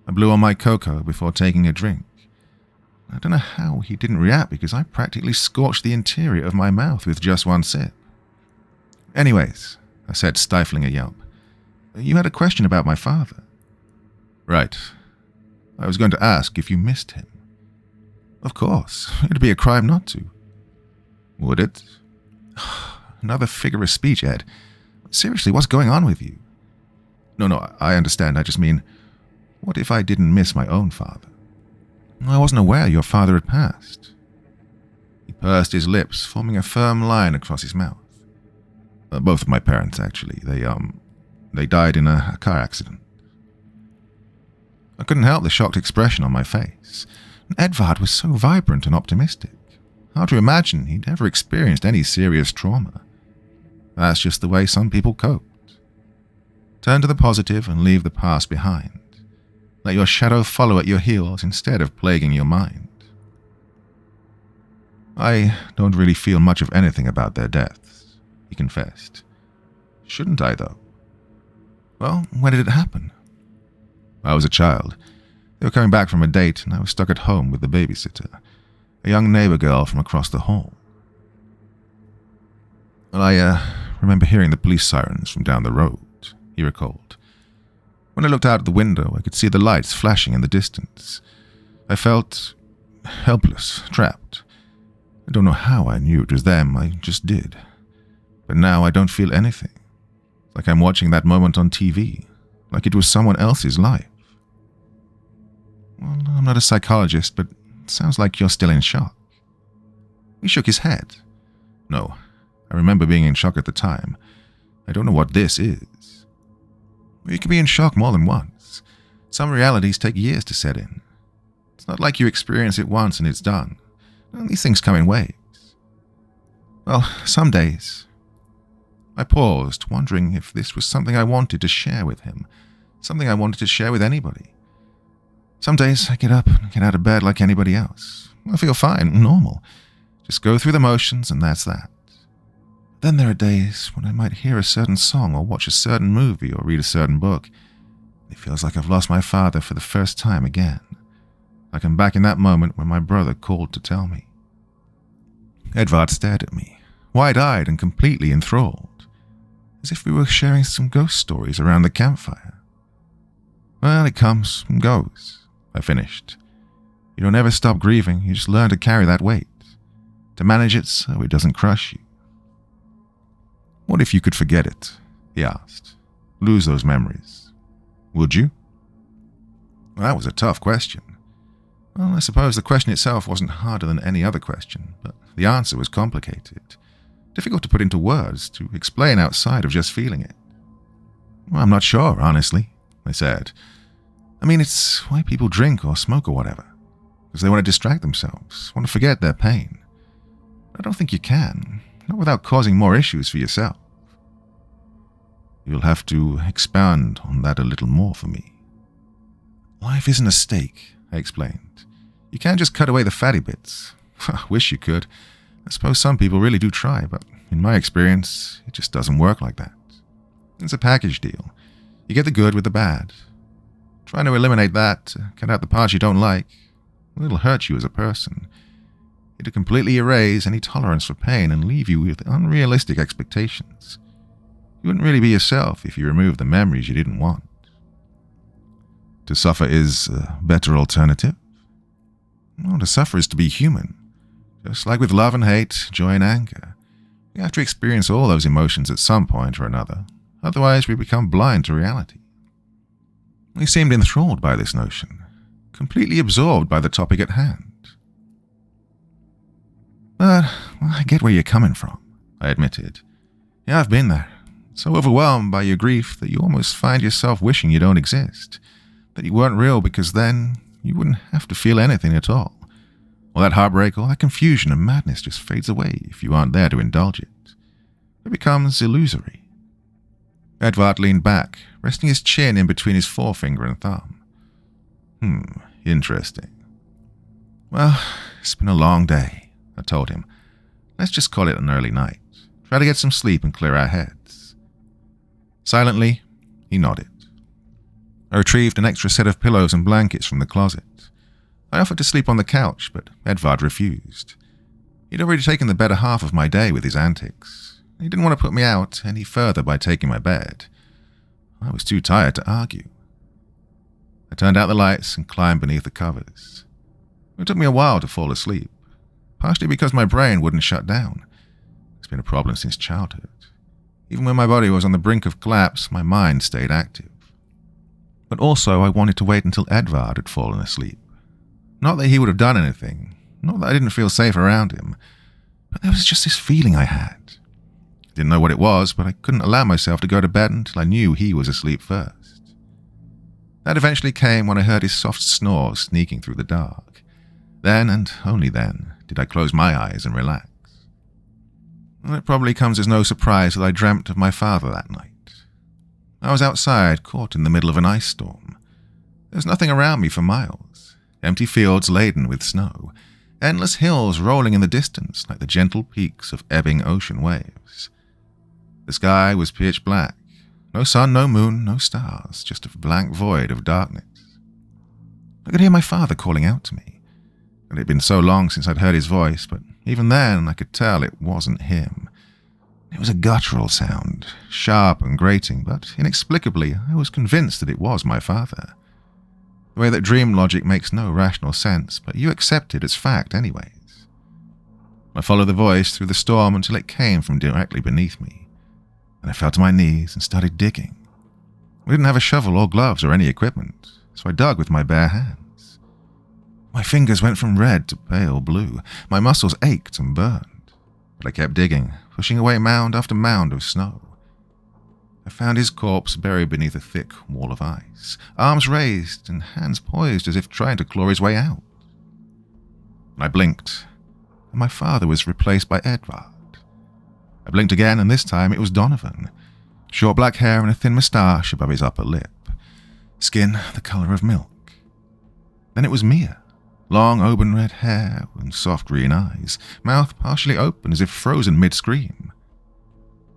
I blew on my cocoa before taking a drink. I don't know how he didn't react because I practically scorched the interior of my mouth with just one sip. Anyways, I said, stifling a yelp, you had a question about my father. Right. I was going to ask if you missed him. Of course, it'd be a crime not to. Would it? Another figure of speech, Ed. Seriously, what's going on with you? No, I understand. I just mean, what if I didn't miss my own father? I wasn't aware your father had passed. He pursed his lips, forming a firm line across his mouth. Both of my parents, actually. They died in a car accident. I couldn't help the shocked expression on my face. Edvard was so vibrant and optimistic. Hard to imagine he'd ever experienced any serious trauma. That's just the way some people coped. Turn to the positive and leave the past behind. Let your shadow follow at your heels instead of plaguing your mind. I don't really feel much of anything about their deaths, he confessed. Shouldn't I, though? Well, when did it happen? I was a child. They were coming back from a date, and I was stuck at home with the babysitter, a young neighbor girl from across the hall. Well, I remember hearing the police sirens from down the road, he recalled. When I looked out the window, I could see the lights flashing in the distance. I felt helpless, trapped. I don't know how I knew it was them, I just did. But now I don't feel anything. It's like I'm watching that moment on TV, like it was someone else's life. Well, I'm not a psychologist, but it sounds like you're still in shock. He shook his head. No, I remember being in shock at the time. I don't know what this is. You can be in shock more than once. Some realities take years to set in. It's not like you experience it once and it's done. These things come in waves. Well, some days. I paused, wondering if this was something I wanted to share with him, something I wanted to share with anybody. Some days I get up and get out of bed like anybody else. I feel fine, normal. Just go through the motions and that's that. Then there are days when I might hear a certain song or watch a certain movie or read a certain book. It feels like I've lost my father for the first time again. Like I'm back in that moment when my brother called to tell me. Edvard stared at me, wide-eyed and completely enthralled, as if we were sharing some ghost stories around the campfire. Well, it comes and goes, I finished. You don't ever stop grieving, you just learn to carry that weight, to manage it so it doesn't crush you. What if you could forget it? He asked. Lose those memories. Would you? Well, that was a tough question. Well, I suppose the question itself wasn't harder than any other question, but the answer was complicated. Difficult to put into words, to explain outside of just feeling it. Well, I'm not sure, honestly, I said. I mean, it's why people drink or smoke or whatever. Because they want to distract themselves, want to forget their pain. I don't think you can, not without causing more issues for yourself. You'll have to expand on that a little more for me. Life isn't a steak, I explained. You can't just cut away the fatty bits. I wish you could. I suppose some people really do try, but in my experience, it just doesn't work like that. It's a package deal. You get the good with the bad. Trying to eliminate that, cut out the parts you don't like, it'll hurt you as a person. It'll completely erase any tolerance for pain and leave you with unrealistic expectations. You wouldn't really be yourself if you removed the memories you didn't want. To suffer is a better alternative? Well, to suffer is to be human. Just like with love and hate, joy and anger. We have to experience all those emotions at some point or another. Otherwise, we become blind to reality. We seemed enthralled by this notion, completely absorbed by the topic at hand. But I get where you're coming from, I admitted. Yeah, I've been there. So overwhelmed by your grief that you almost find yourself wishing you don't exist, that you weren't real, because then you wouldn't have to feel anything at all. All that heartbreak, all that confusion and madness just fades away if you aren't there to indulge it. It becomes illusory. Edvard leaned back, resting his chin in between his forefinger and thumb. Interesting. Well, it's been a long day, I told him. Let's just call it an early night. Try to get some sleep and clear our heads. Silently, he nodded. I retrieved an extra set of pillows and blankets from the closet. I offered to sleep on the couch, but Edvard refused. He'd already taken the better half of my day with his antics. He didn't want to put me out any further by taking my bed. I was too tired to argue. I turned out the lights and climbed beneath the covers. It took me a while to fall asleep, partially because my brain wouldn't shut down. It's been a problem since childhood. Even when my body was on the brink of collapse, my mind stayed active. But also I wanted to wait until Edvard had fallen asleep. Not that he would have done anything, not that I didn't feel safe around him, but there was just this feeling I had. Didn't know what it was, but I couldn't allow myself to go to bed until I knew he was asleep first. That eventually came when I heard his soft snore sneaking through the dark. Then, and only then, did I close my eyes and relax. Well, it probably comes as no surprise that I dreamt of my father that night. I was outside, caught in the middle of an ice storm. There was nothing around me for miles. Empty fields laden with snow. Endless hills rolling in the distance like the gentle peaks of ebbing ocean waves. The sky was pitch black. No sun, no moon, no stars, just a blank void of darkness. I could hear my father calling out to me. It had been so long since I'd heard his voice, but even then I could tell it wasn't him. It was a guttural sound, sharp and grating, but inexplicably I was convinced that it was my father. The way that dream logic makes no rational sense, but you accept it as fact anyways. I followed the voice through the storm until it came from directly beneath me, and I fell to my knees and started digging. I didn't have a shovel or gloves or any equipment, so I dug with my bare hands. My fingers went from red to pale blue. My muscles ached and burned, but I kept digging, pushing away mound after mound of snow. I found his corpse buried beneath a thick wall of ice, arms raised and hands poised as if trying to claw his way out. I blinked, and my father was replaced by Edvard. I blinked again, and this time it was Donovan. Short black hair and a thin moustache above his upper lip. Skin the colour of milk. Then it was Mia. Long auburn red hair and soft green eyes, mouth partially open as if frozen mid-scream.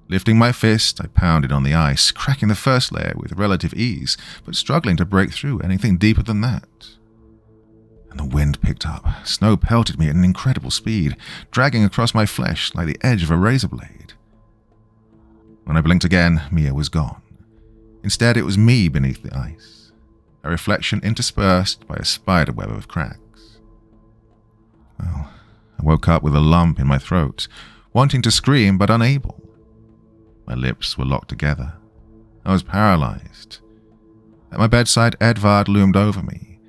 Lifting my fist, I pounded on the ice, cracking the first layer with relative ease, but struggling to break through anything deeper than that. And the wind picked up. Snow pelted me at an incredible speed, dragging across my flesh like the edge of a razor blade. When I blinked again, Mia was gone. Instead, it was me beneath the ice, a reflection interspersed by a spiderweb of cracks. Well, I woke up with a lump in my throat, wanting to scream but unable. My lips were locked together. I was paralyzed. At my bedside, Edvard loomed over me.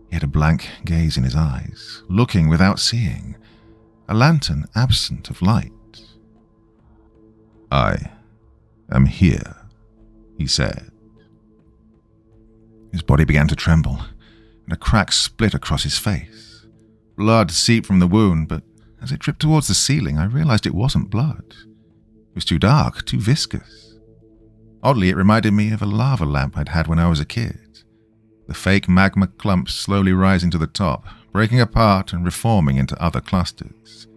He had a blank gaze in his eyes, looking without seeing, a lantern absent of light. "I am here," he said. His body began to tremble, and a crack split across his face. Blood seeped from the wound, but as it dripped towards the ceiling, I realized it wasn't blood. It was too dark, too viscous. Oddly, it reminded me of a lava lamp I'd had when I was a kid. The fake magma clumps slowly rising to the top, breaking apart and reforming into other clusters.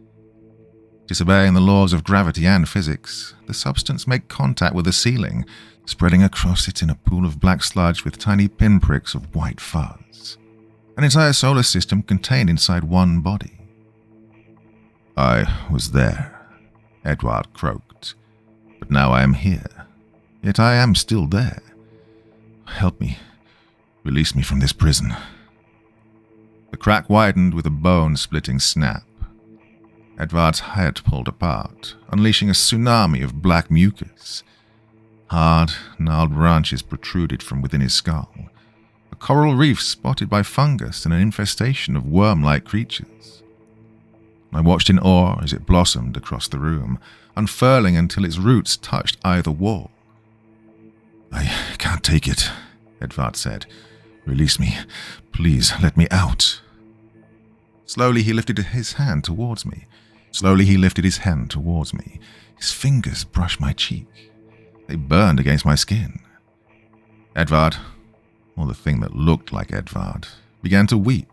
Disobeying the laws of gravity and physics, the substance made contact with the ceiling, spreading across it in a pool of black sludge with tiny pinpricks of white fuzz. An entire solar system contained inside one body. "I was there," Edvard croaked. "But now I am here. Yet I am still there. Help me. Release me from this prison." The crack widened with a bone-splitting snap. Edvard's head pulled apart, unleashing a tsunami of black mucus. Hard, gnarled branches protruded from within his skull, a coral reef spotted by fungus and an infestation of worm-like creatures. I watched in awe as it blossomed across the room, unfurling until its roots touched either wall. "I can't take it," Edvard said. "Release me. Please, let me out." Slowly he lifted his hand towards me. His fingers brushed my cheek. They burned against my skin. Edvard, or the thing that looked like Edvard, began to weep.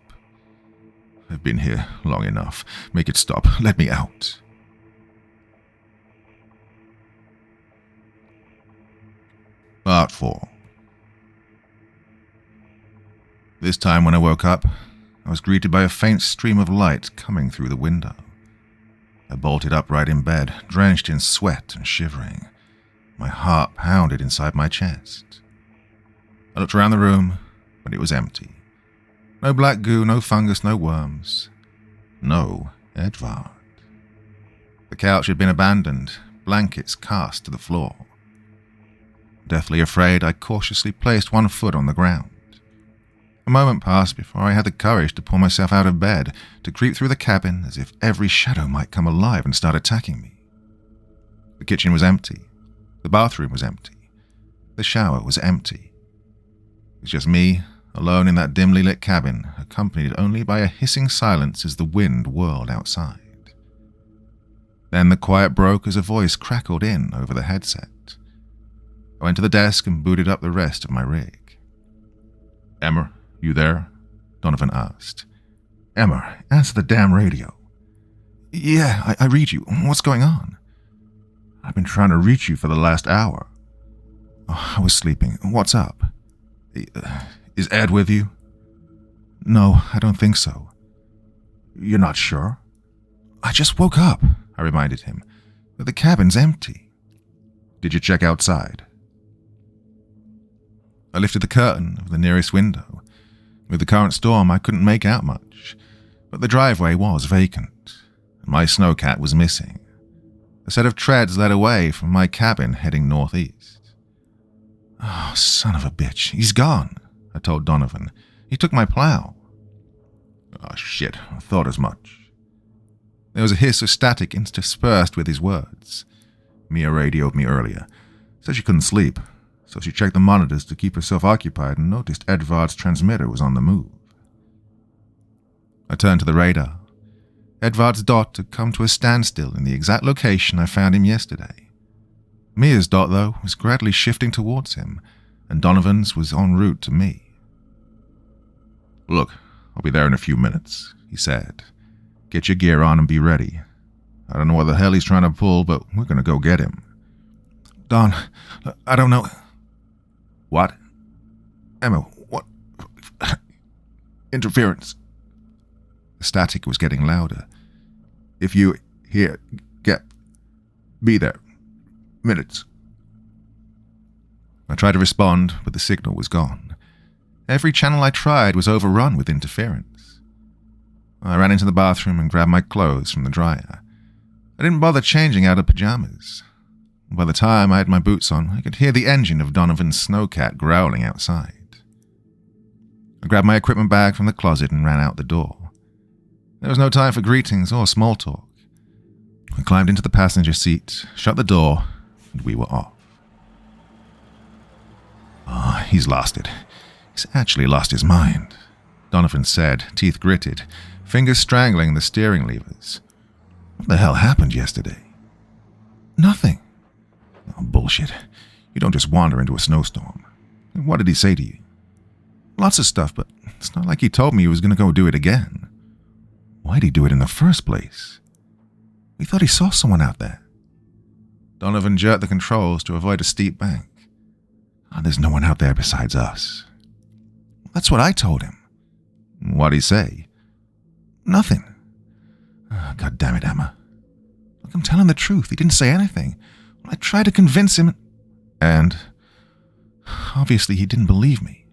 "I've been here long enough. Make it stop. Let me out." Part 4. This time when I woke up, I was greeted by a faint stream of light coming through the window. I bolted upright in bed, drenched in sweat and shivering. My heart pounded inside my chest. I looked around the room, but it was empty. No black goo, no fungus, no worms. No Edvard. The couch had been abandoned, blankets cast to the floor. Deathly afraid, I cautiously placed one foot on the ground. A moment passed before I had the courage to pull myself out of bed, to creep through the cabin as if every shadow might come alive and start attacking me. The kitchen was empty. The bathroom was empty. The shower was empty. It was just me, alone in that dimly lit cabin, accompanied only by a hissing silence as the wind whirled outside. Then the quiet broke as a voice crackled in over the headset. I went to the desk and booted up the rest of my rig. "Emmer, you there?" Donovan asked. "Emmer, answer the damn radio." "Yeah, I read you. What's going on?" "I've been trying to reach you for the last hour." "Oh, I was sleeping. What's up?" "Is Ed with you?" "No, I don't think so." "You're not sure?" "I just woke up," I reminded him. "But the cabin's empty." "Did you check outside?" I lifted the curtain of the nearest window. With the current storm, I couldn't make out much, but the driveway was vacant. and my snowcat was missing. A set of treads led away from my cabin heading northeast. "Oh, son of a bitch, he's gone," I told Donovan. "He took my plow." "Oh, shit, I thought as much." There was a hiss of static interspersed with his words. Mia radioed me earlier. Said she couldn't sleep, so she checked the monitors to keep herself occupied and noticed Edvard's transmitter was on the move. I turned to the radar. Edvard's dot had come to a standstill in the exact location I found him yesterday. Mia's dot, though, was gradually shifting towards him, and Donovan's was en route to me. "Look, I'll be there in a few minutes," he said. "Get your gear on and be ready. I don't know what the hell he's trying to pull, but we're going to go get him." "Don, I don't know." "What?" "Emma, what? Interference." The static was getting louder. "If you hear, be there. Minutes." I tried to respond, but the signal was gone. Every channel I tried was overrun with interference. I ran into the bathroom and grabbed my clothes from the dryer. I didn't bother changing out of pajamas. By the time I had my boots on, I could hear the engine of Donovan's snowcat growling outside. I grabbed my equipment bag from the closet and ran out the door. There was no time for greetings or small talk. I climbed into the passenger seat, shut the door, and we were off. "Oh, he's lost it. He's actually lost his mind," Donovan said, teeth gritted, fingers strangling the steering levers. "What the hell happened yesterday?" "Nothing." "Oh, bullshit. You don't just wander into a snowstorm. What did he say to you?" "Lots of stuff, but it's not like he told me he was going to go do it again." "Why'd he do it in the first place?" "We thought he saw someone out there." Donovan jerked the controls to avoid a steep bank. "Oh, there's no one out there besides us." "That's what I told him." "What'd he say?" "Nothing." Oh, God damn it, Emma. Look, I'm telling the truth. He didn't say anything. I tried to convince him, and obviously he didn't believe me.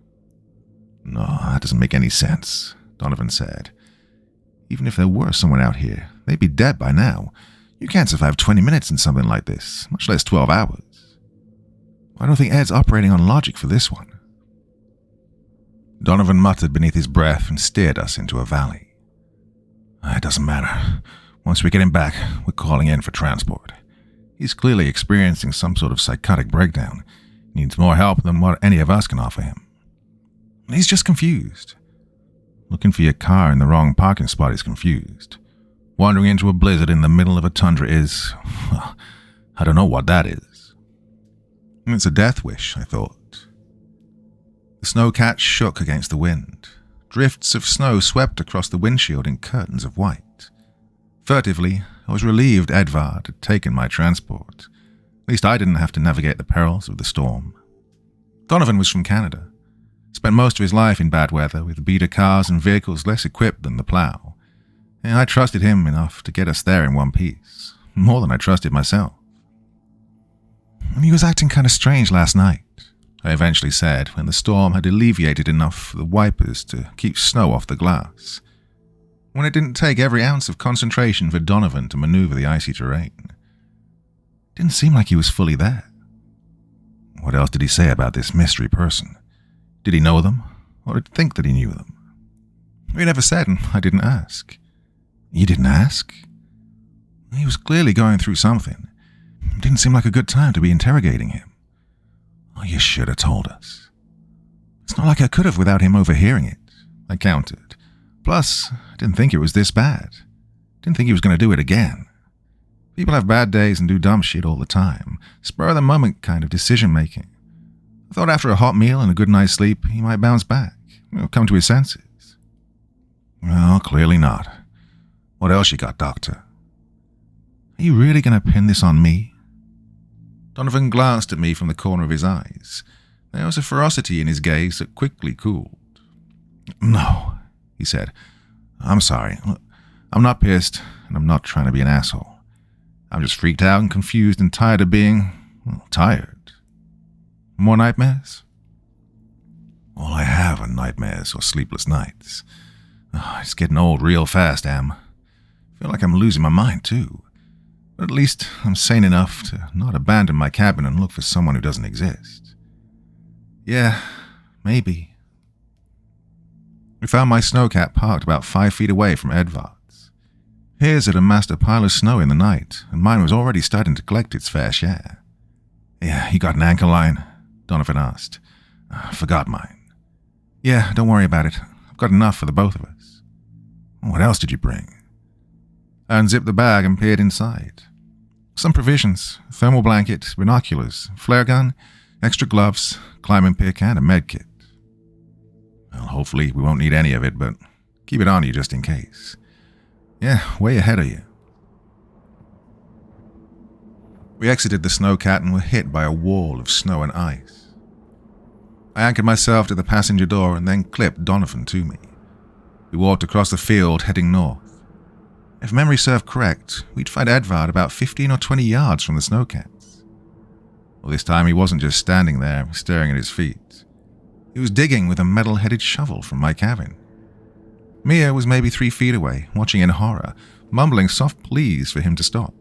"No, that doesn't make any sense," Donovan said. "Even if there were someone out here, they'd be dead by now. You can't survive 20 minutes in something like this, much less 12 hours. I don't think Ed's operating on logic for this one." Donovan muttered beneath his breath and steered us into a valley. "It doesn't matter. Once we get him back, we're calling in for transport. He's clearly experiencing some sort of psychotic breakdown. He needs more help than what any of us can offer him. He's just confused. Looking for your car in the wrong parking spot is confused. Wandering into a blizzard in the middle of a tundra is, well, I don't know what that is. It's a death wish, I thought." The snowcat shook against the wind. Drifts of snow swept across the windshield in curtains of white. Furtively, I was relieved Edvard had taken my transport. At least I didn't have to navigate the perils of the storm. Donovan was from Canada. Spent most of his life in bad weather with beater cars and vehicles less equipped than the plow. And I trusted him enough to get us there in one piece, more than I trusted myself. "He was acting kind of strange last night," I eventually said when the storm had alleviated enough for the wipers to keep snow off the glass. When it didn't take every ounce of concentration for Donovan to maneuver the icy terrain. Didn't seem like he was fully there. What else did he say about this mystery person? Did he know them, or did he think that he knew them? He never said, and I didn't ask. You didn't ask? He was clearly going through something. It didn't seem like a good time to be interrogating him. Oh, you should have told us. It's not like I could have without him overhearing it, I countered. Plus, I didn't think it was this bad. Didn't think he was going to do it again. People have bad days and do dumb shit all the time. Spur-of-the-moment kind of decision-making. I thought after a hot meal and a good night's sleep, he might bounce back, come to his senses. Well, clearly not. What else you got, Doctor? Are you really going to pin this on me? Donovan glanced at me from the corner of his eyes. There was a ferocity in his gaze that quickly cooled. No, he said. I'm sorry. I'm not pissed, and I'm not trying to be an asshole. I'm just freaked out and confused and tired of being, tired. More nightmares? All I have are nightmares or sleepless nights. Oh, it's getting old real fast, Am. feel like I'm losing my mind, too. But at least I'm sane enough to not abandon my cabin and look for someone who doesn't exist. Yeah, maybe. We found my snowcat parked about 5 feet away from Edvard's. His had amassed a pile of snow in the night, and mine was already starting to collect its fair share. Yeah, you got an anchor line? Donovan asked. Forgot mine. Yeah, don't worry about it. I've got enough for the both of us. What else did you bring? I unzipped the bag and peered inside. Some provisions, thermal blanket, binoculars, flare gun, extra gloves, climbing pick, and a med kit. Well, hopefully we won't need any of it, but keep it on you just in case. Yeah, way ahead of you. We exited the snowcat and were hit by a wall of snow and ice. I anchored myself to the passenger door and then clipped Donovan to me. We walked across the field, heading north. If memory served correct, we'd find Edvard about 15 or 20 yards from the snowcats. Well, this time he wasn't just standing there, staring at his feet. He was digging with a metal-headed shovel from my cabin. Mia was maybe 3 feet away, watching in horror, mumbling soft pleas for him to stop.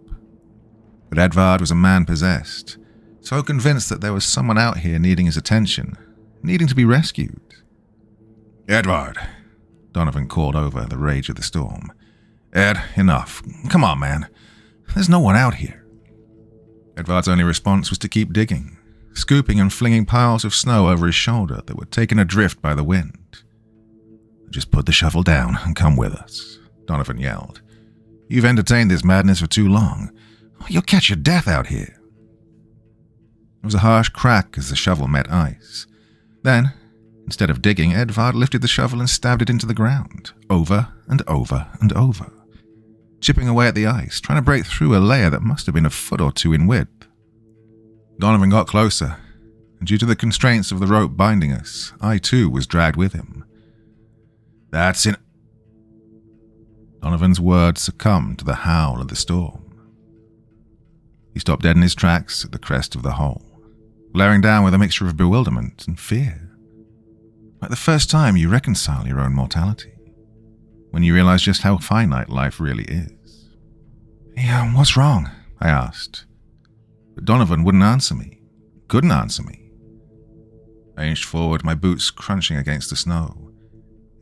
But Edvard was a man possessed, so convinced that there was someone out here needing his attention, needing to be rescued. Edvard, Donovan called over the rage of the storm. Ed, enough. Come on, man. There's no one out here. Edvard's only response was to keep digging, scooping and flinging piles of snow over his shoulder that were taken adrift by the wind. Just put the shovel down and come with us, Donovan yelled. You've entertained this madness for too long. You'll catch your death out here. There was a harsh crack as the shovel met ice. Then, instead of digging, Edvard lifted the shovel and stabbed it into the ground, over and over and over, chipping away at the ice, trying to break through a layer that must have been a foot or two in width. Donovan got closer, and due to the constraints of the rope binding us, I too was dragged with him. That's it. Donovan's words succumbed to the howl of the storm. He stopped dead in his tracks at the crest of the hole, glaring down with a mixture of bewilderment and fear. Like the first time you reconcile your own mortality, when you realize just how finite life really is. Yeah, what's wrong? I asked. But Donovan wouldn't answer me, couldn't answer me. I inched forward, my boots crunching against the snow.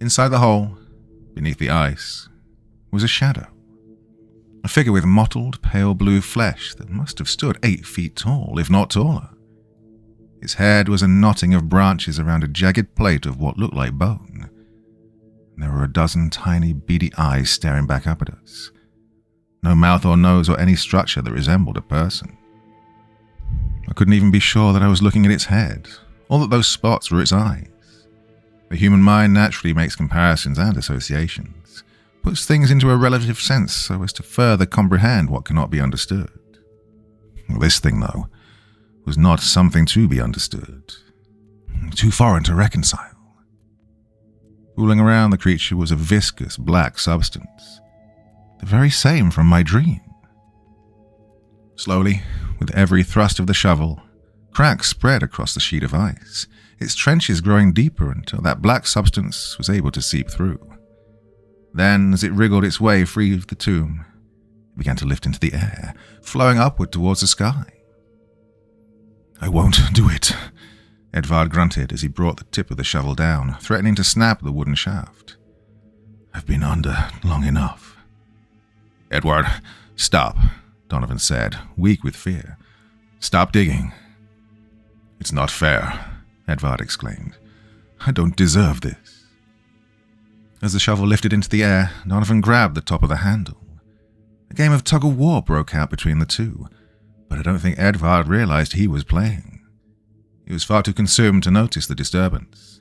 Inside the hole, beneath the ice, was a shadow. A figure with mottled, pale blue flesh that must have stood 8 feet tall, if not taller. Its head was a knotting of branches around a jagged plate of what looked like bone. There were a dozen tiny, beady eyes staring back up at us. No mouth or nose or any structure that resembled a person. I couldn't even be sure that I was looking at its head, or that those spots were its eyes. The human mind naturally makes comparisons and associations, puts things into a relative sense so as to further comprehend what cannot be understood. Well, this thing, though, was not something to be understood. Too foreign to reconcile. Fooling around the creature was a viscous black substance, the very same from my dream. Slowly, with every thrust of the shovel, cracks spread across the sheet of ice, its trenches growing deeper until that black substance was able to seep through. Then, as it wriggled its way free of the tomb, it began to lift into the air, flowing upward towards the sky. I won't do it, Edvard grunted as he brought the tip of the shovel down, threatening to snap the wooden shaft. I've been under long enough. Edward, stop, Donovan said, weak with fear. Stop digging. It's not fair, Edvard exclaimed. I don't deserve this. As the shovel lifted into the air, Donovan grabbed the top of the handle. A game of tug-of-war broke out between the two, but I don't think Edvard realized he was playing. He was far too consumed to notice the disturbance.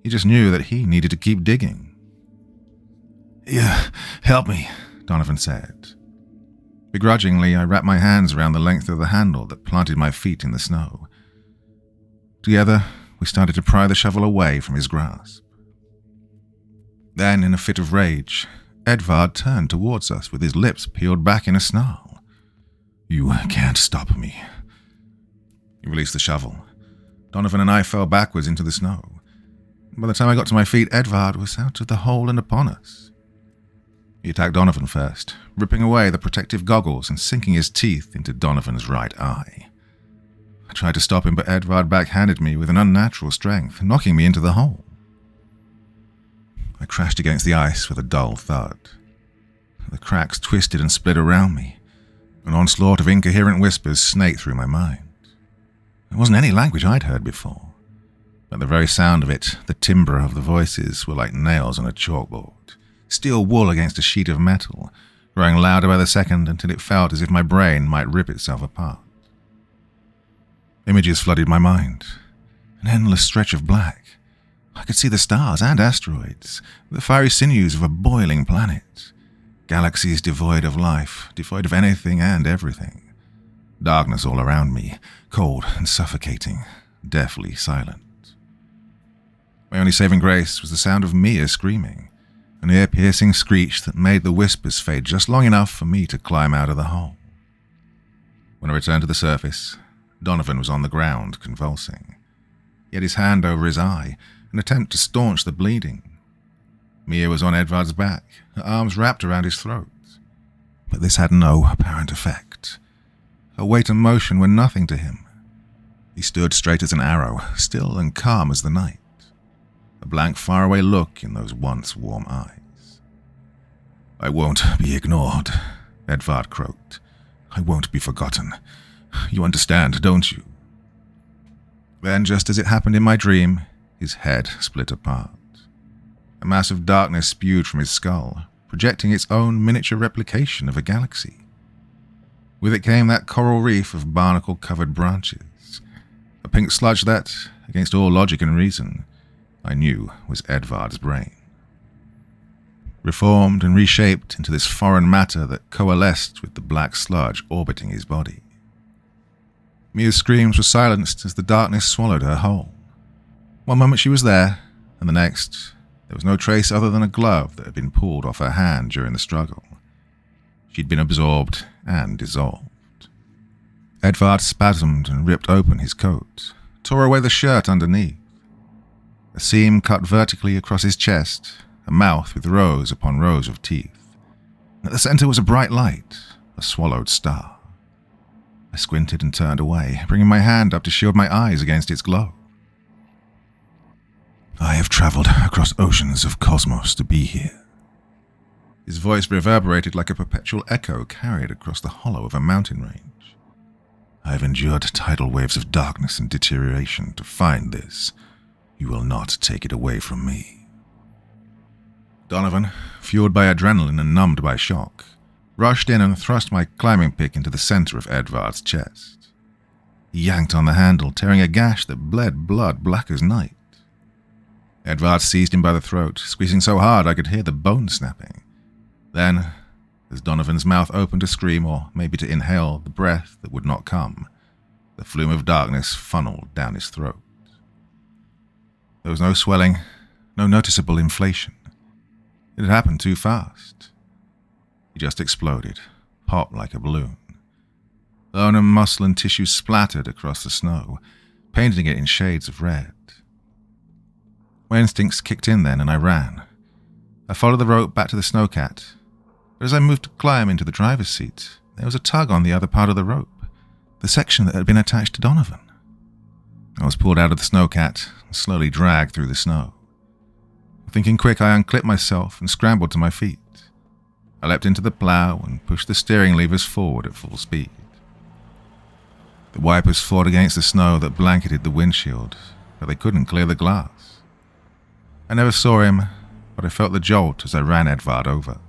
He just knew that he needed to keep digging. Yeah, help me, Donovan said. Begrudgingly, I wrapped my hands around the length of the handle that planted my feet in the snow. Together, we started to pry the shovel away from his grasp. Then, in a fit of rage, Edvard turned towards us with his lips peeled back in a snarl. You can't stop me. He released the shovel. Donovan and I fell backwards into the snow. By the time I got to my feet, Edvard was out of the hole and upon us. He attacked Donovan first, ripping away the protective goggles and sinking his teeth into Donovan's right eye. I tried to stop him, but Edvard backhanded me with an unnatural strength, knocking me into the hole. I crashed against the ice with a dull thud. The cracks twisted and split around me. An onslaught of incoherent whispers snaked through my mind. It wasn't any language I'd heard before, but the very sound of it, the timbre of the voices, were like nails on a chalkboard. Steel wool against a sheet of metal, growing louder by the second until it felt as if my brain might rip itself apart. Images flooded my mind. An endless stretch of black. I could see the stars and asteroids, the fiery sinews of a boiling planet. Galaxies devoid of life, devoid of anything and everything. Darkness all around me, cold and suffocating, deathly silent. My only saving grace was the sound of Mia screaming, an ear-piercing screech that made the whispers fade just long enough for me to climb out of the hole. When I returned to the surface, Donovan was on the ground, convulsing. He had his hand over his eye, an attempt to staunch the bleeding. Mia was on Edvard's back, her arms wrapped around his throat. But this had no apparent effect. Her weight and motion were nothing to him. He stood straight as an arrow, still and calm as the night. A blank, faraway look in those once warm eyes. "I won't be ignored," Edvard croaked. "I won't be forgotten. You understand, don't you?" Then, just as it happened in my dream, his head split apart. A mass of darkness spewed from his skull, projecting its own miniature replication of a galaxy. With it came that coral reef of barnacle-covered branches, a pink sludge that, against all logic and reason, I knew was Edvard's brain. Reformed and reshaped into this foreign matter that coalesced with the black sludge orbiting his body. Mia's screams were silenced as the darkness swallowed her whole. One moment she was there, and the next, there was no trace other than a glove that had been pulled off her hand during the struggle. She'd been absorbed and dissolved. Edvard spasmed and ripped open his coat, tore away the shirt underneath. A seam cut vertically across his chest, a mouth with rows upon rows of teeth. At the center was a bright light, a swallowed star. I squinted and turned away, bringing my hand up to shield my eyes against its glow. "I have traveled across oceans of cosmos to be here." His voice reverberated like a perpetual echo carried across the hollow of a mountain range. "I have endured tidal waves of darkness and deterioration to find this. You will not take it away from me." Donovan, fueled by adrenaline and numbed by shock, rushed in and thrust my climbing pick into the center of Edvard's chest. He yanked on the handle, tearing a gash that bled blood black as night. Edvard seized him by the throat, squeezing so hard I could hear the bone snapping. Then, as Donovan's mouth opened to scream or maybe to inhale the breath that would not come, the flume of darkness funneled down his throat. There was no swelling, no noticeable inflation. It had happened too fast. He just exploded, popped like a balloon. Bone and muscle and tissue splattered across the snow, painting it in shades of red. My instincts kicked in then, and I ran. I followed the rope back to the snowcat, but as I moved to climb into the driver's seat, there was a tug on the other part of the rope, the section that had been attached to Donovan. I was pulled out of the snowcat and slowly dragged through the snow. Thinking quick, I unclipped myself and scrambled to my feet. I leapt into the plow and pushed the steering levers forward at full speed. The wipers fought against the snow that blanketed the windshield, but they couldn't clear the glass. I never saw him, but I felt the jolt as I ran Edvard over,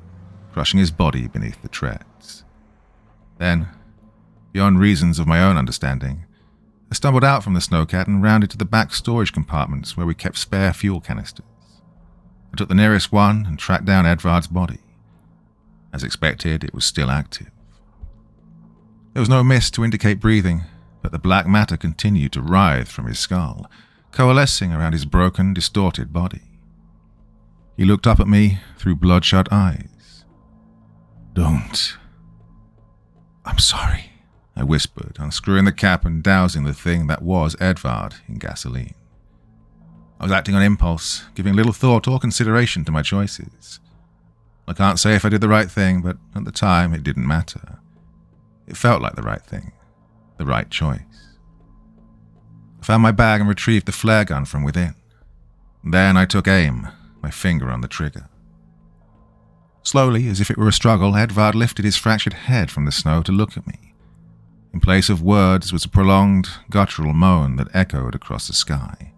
crushing his body beneath the treads. Then, beyond reasons of my own understanding, I stumbled out from the snowcat and rounded to the back storage compartments where we kept spare fuel canisters. I took the nearest one and tracked down Edvard's body. As expected, it was still active. There was no mist to indicate breathing, but the black matter continued to writhe from his skull, coalescing around his broken, distorted body. He looked up at me through bloodshot eyes. "Don't. I'm sorry," I whispered, unscrewing the cap and dousing the thing that was Edvard in gasoline. I was acting on impulse, giving little thought or consideration to my choices. I can't say if I did the right thing, but at the time it didn't matter. It felt like the right thing, the right choice. I found my bag and retrieved the flare gun from within. Then I took aim, my finger on the trigger. Slowly, as if it were a struggle, Edvard lifted his fractured head from the snow to look at me. In place of words was a prolonged, guttural moan that echoed across the sky.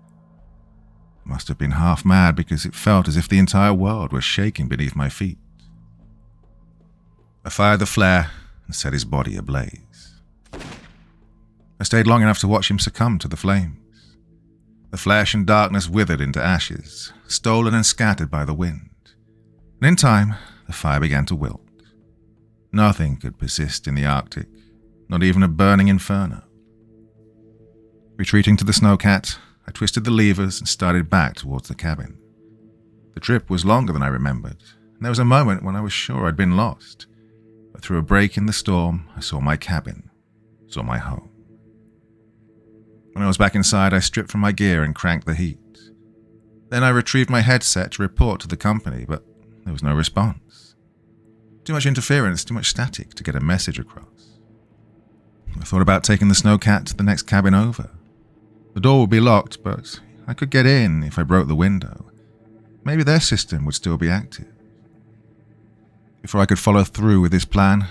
I must have been half mad because it felt as if the entire world was shaking beneath my feet. I fired the flare and set his body ablaze. I stayed long enough to watch him succumb to the flames. The flesh and darkness withered into ashes, stolen and scattered by the wind. And in time, the fire began to wilt. Nothing could persist in the Arctic, not even a burning inferno. Retreating to the snowcat, I twisted the levers and started back towards the cabin. The trip was longer than I remembered, and there was a moment when I was sure I'd been lost. But through a break in the storm, I saw my cabin, saw my home. When I was back inside, I stripped from my gear and cranked the heat. Then I retrieved my headset to report to the company, but there was no response. Too much interference, too much static to get a message across. I thought about taking the snowcat to the next cabin over. The door would be locked, but I could get in if I broke the window. Maybe their system would still be active. Before I could follow through with this plan,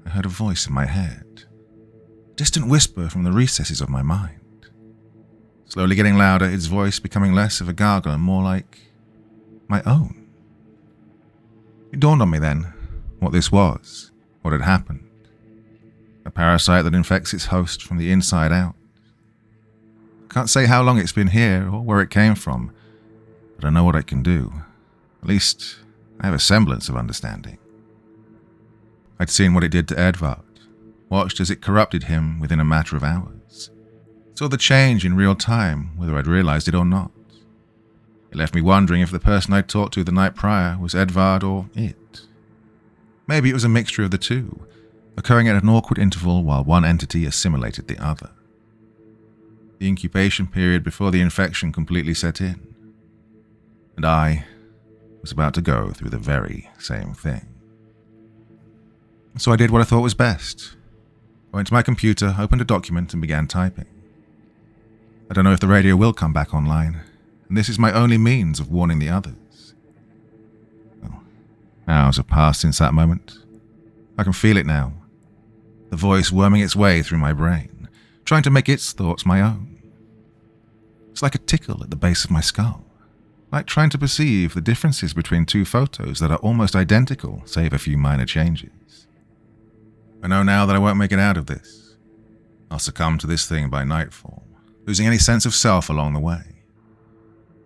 I heard a voice in my head. A distant whisper from the recesses of my mind. Slowly getting louder, its voice becoming less of a gargle and more like my own. It dawned on me then what this was, what had happened. A parasite that infects its host from the inside out. I can't say how long it's been here or where it came from, but I know what it can do. At least, I have a semblance of understanding. I'd seen what it did to Edvard, watched as it corrupted him within a matter of hours. Saw the change in real time, whether I'd realized it or not. It left me wondering if the person I'd talked to the night prior was Edvard or it. Maybe it was a mixture of the two, occurring at an awkward interval while one entity assimilated the other. The incubation period before the infection completely set in. And I was about to go through the very same thing. So I did what I thought was best. I went to my computer, opened a document, and began typing. I don't know if the radio will come back online, and this is my only means of warning the others. Well, hours have passed since that moment. I can feel it now. The voice worming its way through my brain, trying to make its thoughts my own. It's like a tickle at the base of my skull, like trying to perceive the differences between two photos that are almost identical, save a few minor changes. I know now that I won't make it out of this. I'll succumb to this thing by nightfall, losing any sense of self along the way.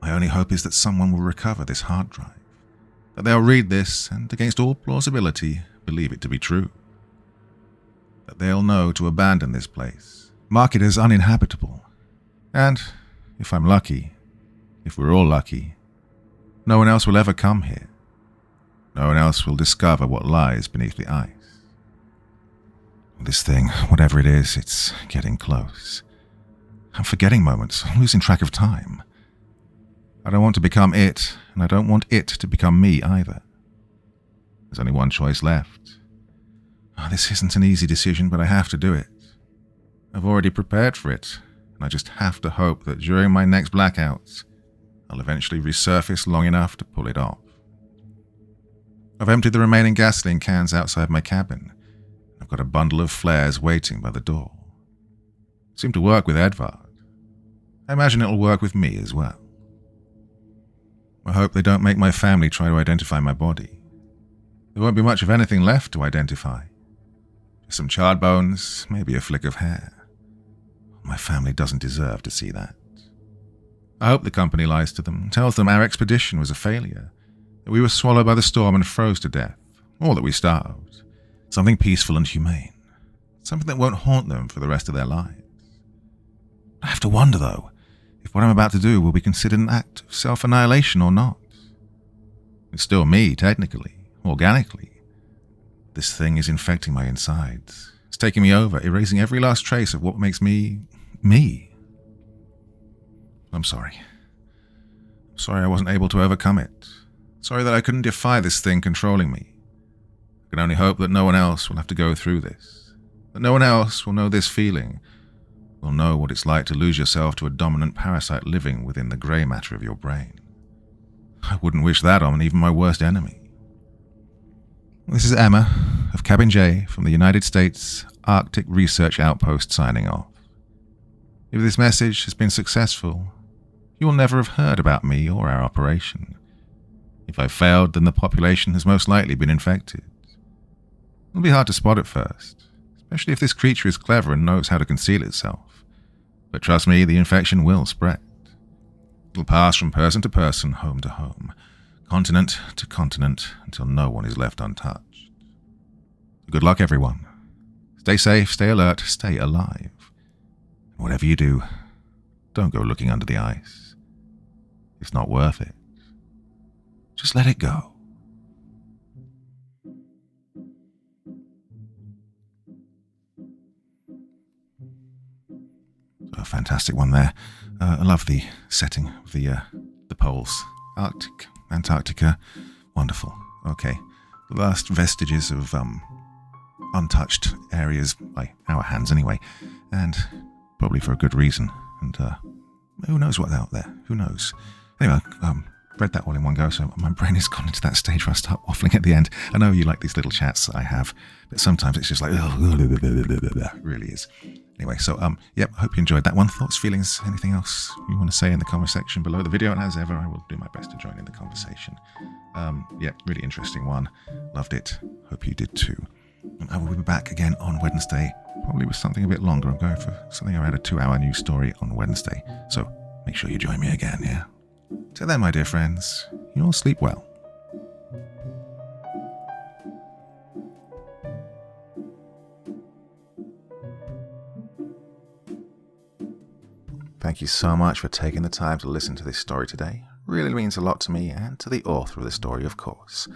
My only hope is that someone will recover this hard drive, that they'll read this and, against all plausibility, believe it to be true. That they'll know to abandon this place, mark it as uninhabitable, and, if I'm lucky, if we're all lucky, no one else will ever come here. No one else will discover what lies beneath the ice. This thing, whatever it is, it's getting close. I'm forgetting moments, I'm losing track of time. I don't want to become it, and I don't want it to become me either. There's only one choice left. This isn't an easy decision, but I have to do it. I've already prepared for it, and I just have to hope that during my next blackouts, I'll eventually resurface long enough to pull it off. I've emptied the remaining gasoline cans outside my cabin. I've got a bundle of flares waiting by the door. It seemed to work with Edvard. I imagine it'll work with me as well. I hope they don't make my family try to identify my body. There won't be much of anything left to identify. Just some charred bones, maybe a flick of hair. My family doesn't deserve to see that. I hope the company lies to them, tells them our expedition was a failure, that we were swallowed by the storm and froze to death, or that we starved. Something peaceful and humane. Something that won't haunt them for the rest of their lives. I have to wonder, though, if what I'm about to do will be considered an act of self-annihilation or not. It's still me, technically, organically. This thing is infecting my insides. It's taking me over, erasing every last trace of what makes me, me. I'm sorry. I'm sorry I wasn't able to overcome it. Sorry that I couldn't defy this thing controlling me. can only hope that no one else will have to go through this, that no one else will know this feeling, will know what it's like to lose yourself to a dominant parasite living within the grey matter of your brain. I wouldn't wish that on even my worst enemy. This is Emma of Cabin J from the United States Arctic Research Outpost signing off. If this message has been successful, you will never have heard about me or our operation. If I've failed, then the population has most likely been infected. It'll be hard to spot at first, especially if this creature is clever and knows how to conceal itself. But trust me, the infection will spread. It'll pass from person to person, home to home, continent to continent, until no one is left untouched. Good luck, everyone. Stay safe, stay alert, stay alive. Whatever you do, don't go looking under the ice. It's not worth it. Just let it go. A fantastic one there. I love the setting of the poles. Arctic, Antarctica, wonderful. Okay, the last vestiges of untouched areas by our hands anyway, and probably for a good reason. And who knows what's out there? Who knows? Anyway, read that all in one go, so my brain has gone into that stage where I start waffling at the end. I know you like these little chats that I have, but sometimes it's just like, it really is. Anyway, so, hope you enjoyed that one. Thoughts, feelings, anything else you want to say in the comment section below the video, and as ever, I will do my best to join in the conversation. Really interesting one. Loved it. Hope you did too. And I will be back again on Wednesday, probably with something a bit longer. I'm going for something around a 2-hour news story on Wednesday, so make sure you join me again, yeah? Till then, my dear friends, you all sleep well. Thank you so much for taking the time to listen to this story today. Really means a lot to me and to the author of the story, of course.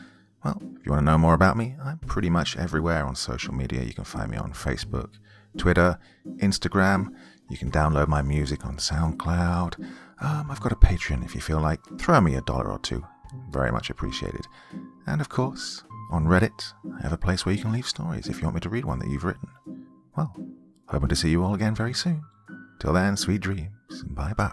Well, if you want to know more about me, I'm pretty much everywhere on social media. You can find me on Facebook, Twitter, Instagram. You can download my music on SoundCloud. I've got a Patreon if you feel like. Throw me $1 or $2. Very much appreciated. And of course, on Reddit, I have a place where you can leave stories if you want me to read one that you've written. Well, hoping to see you all again very soon. Till then, sweet dreams. Bye-bye.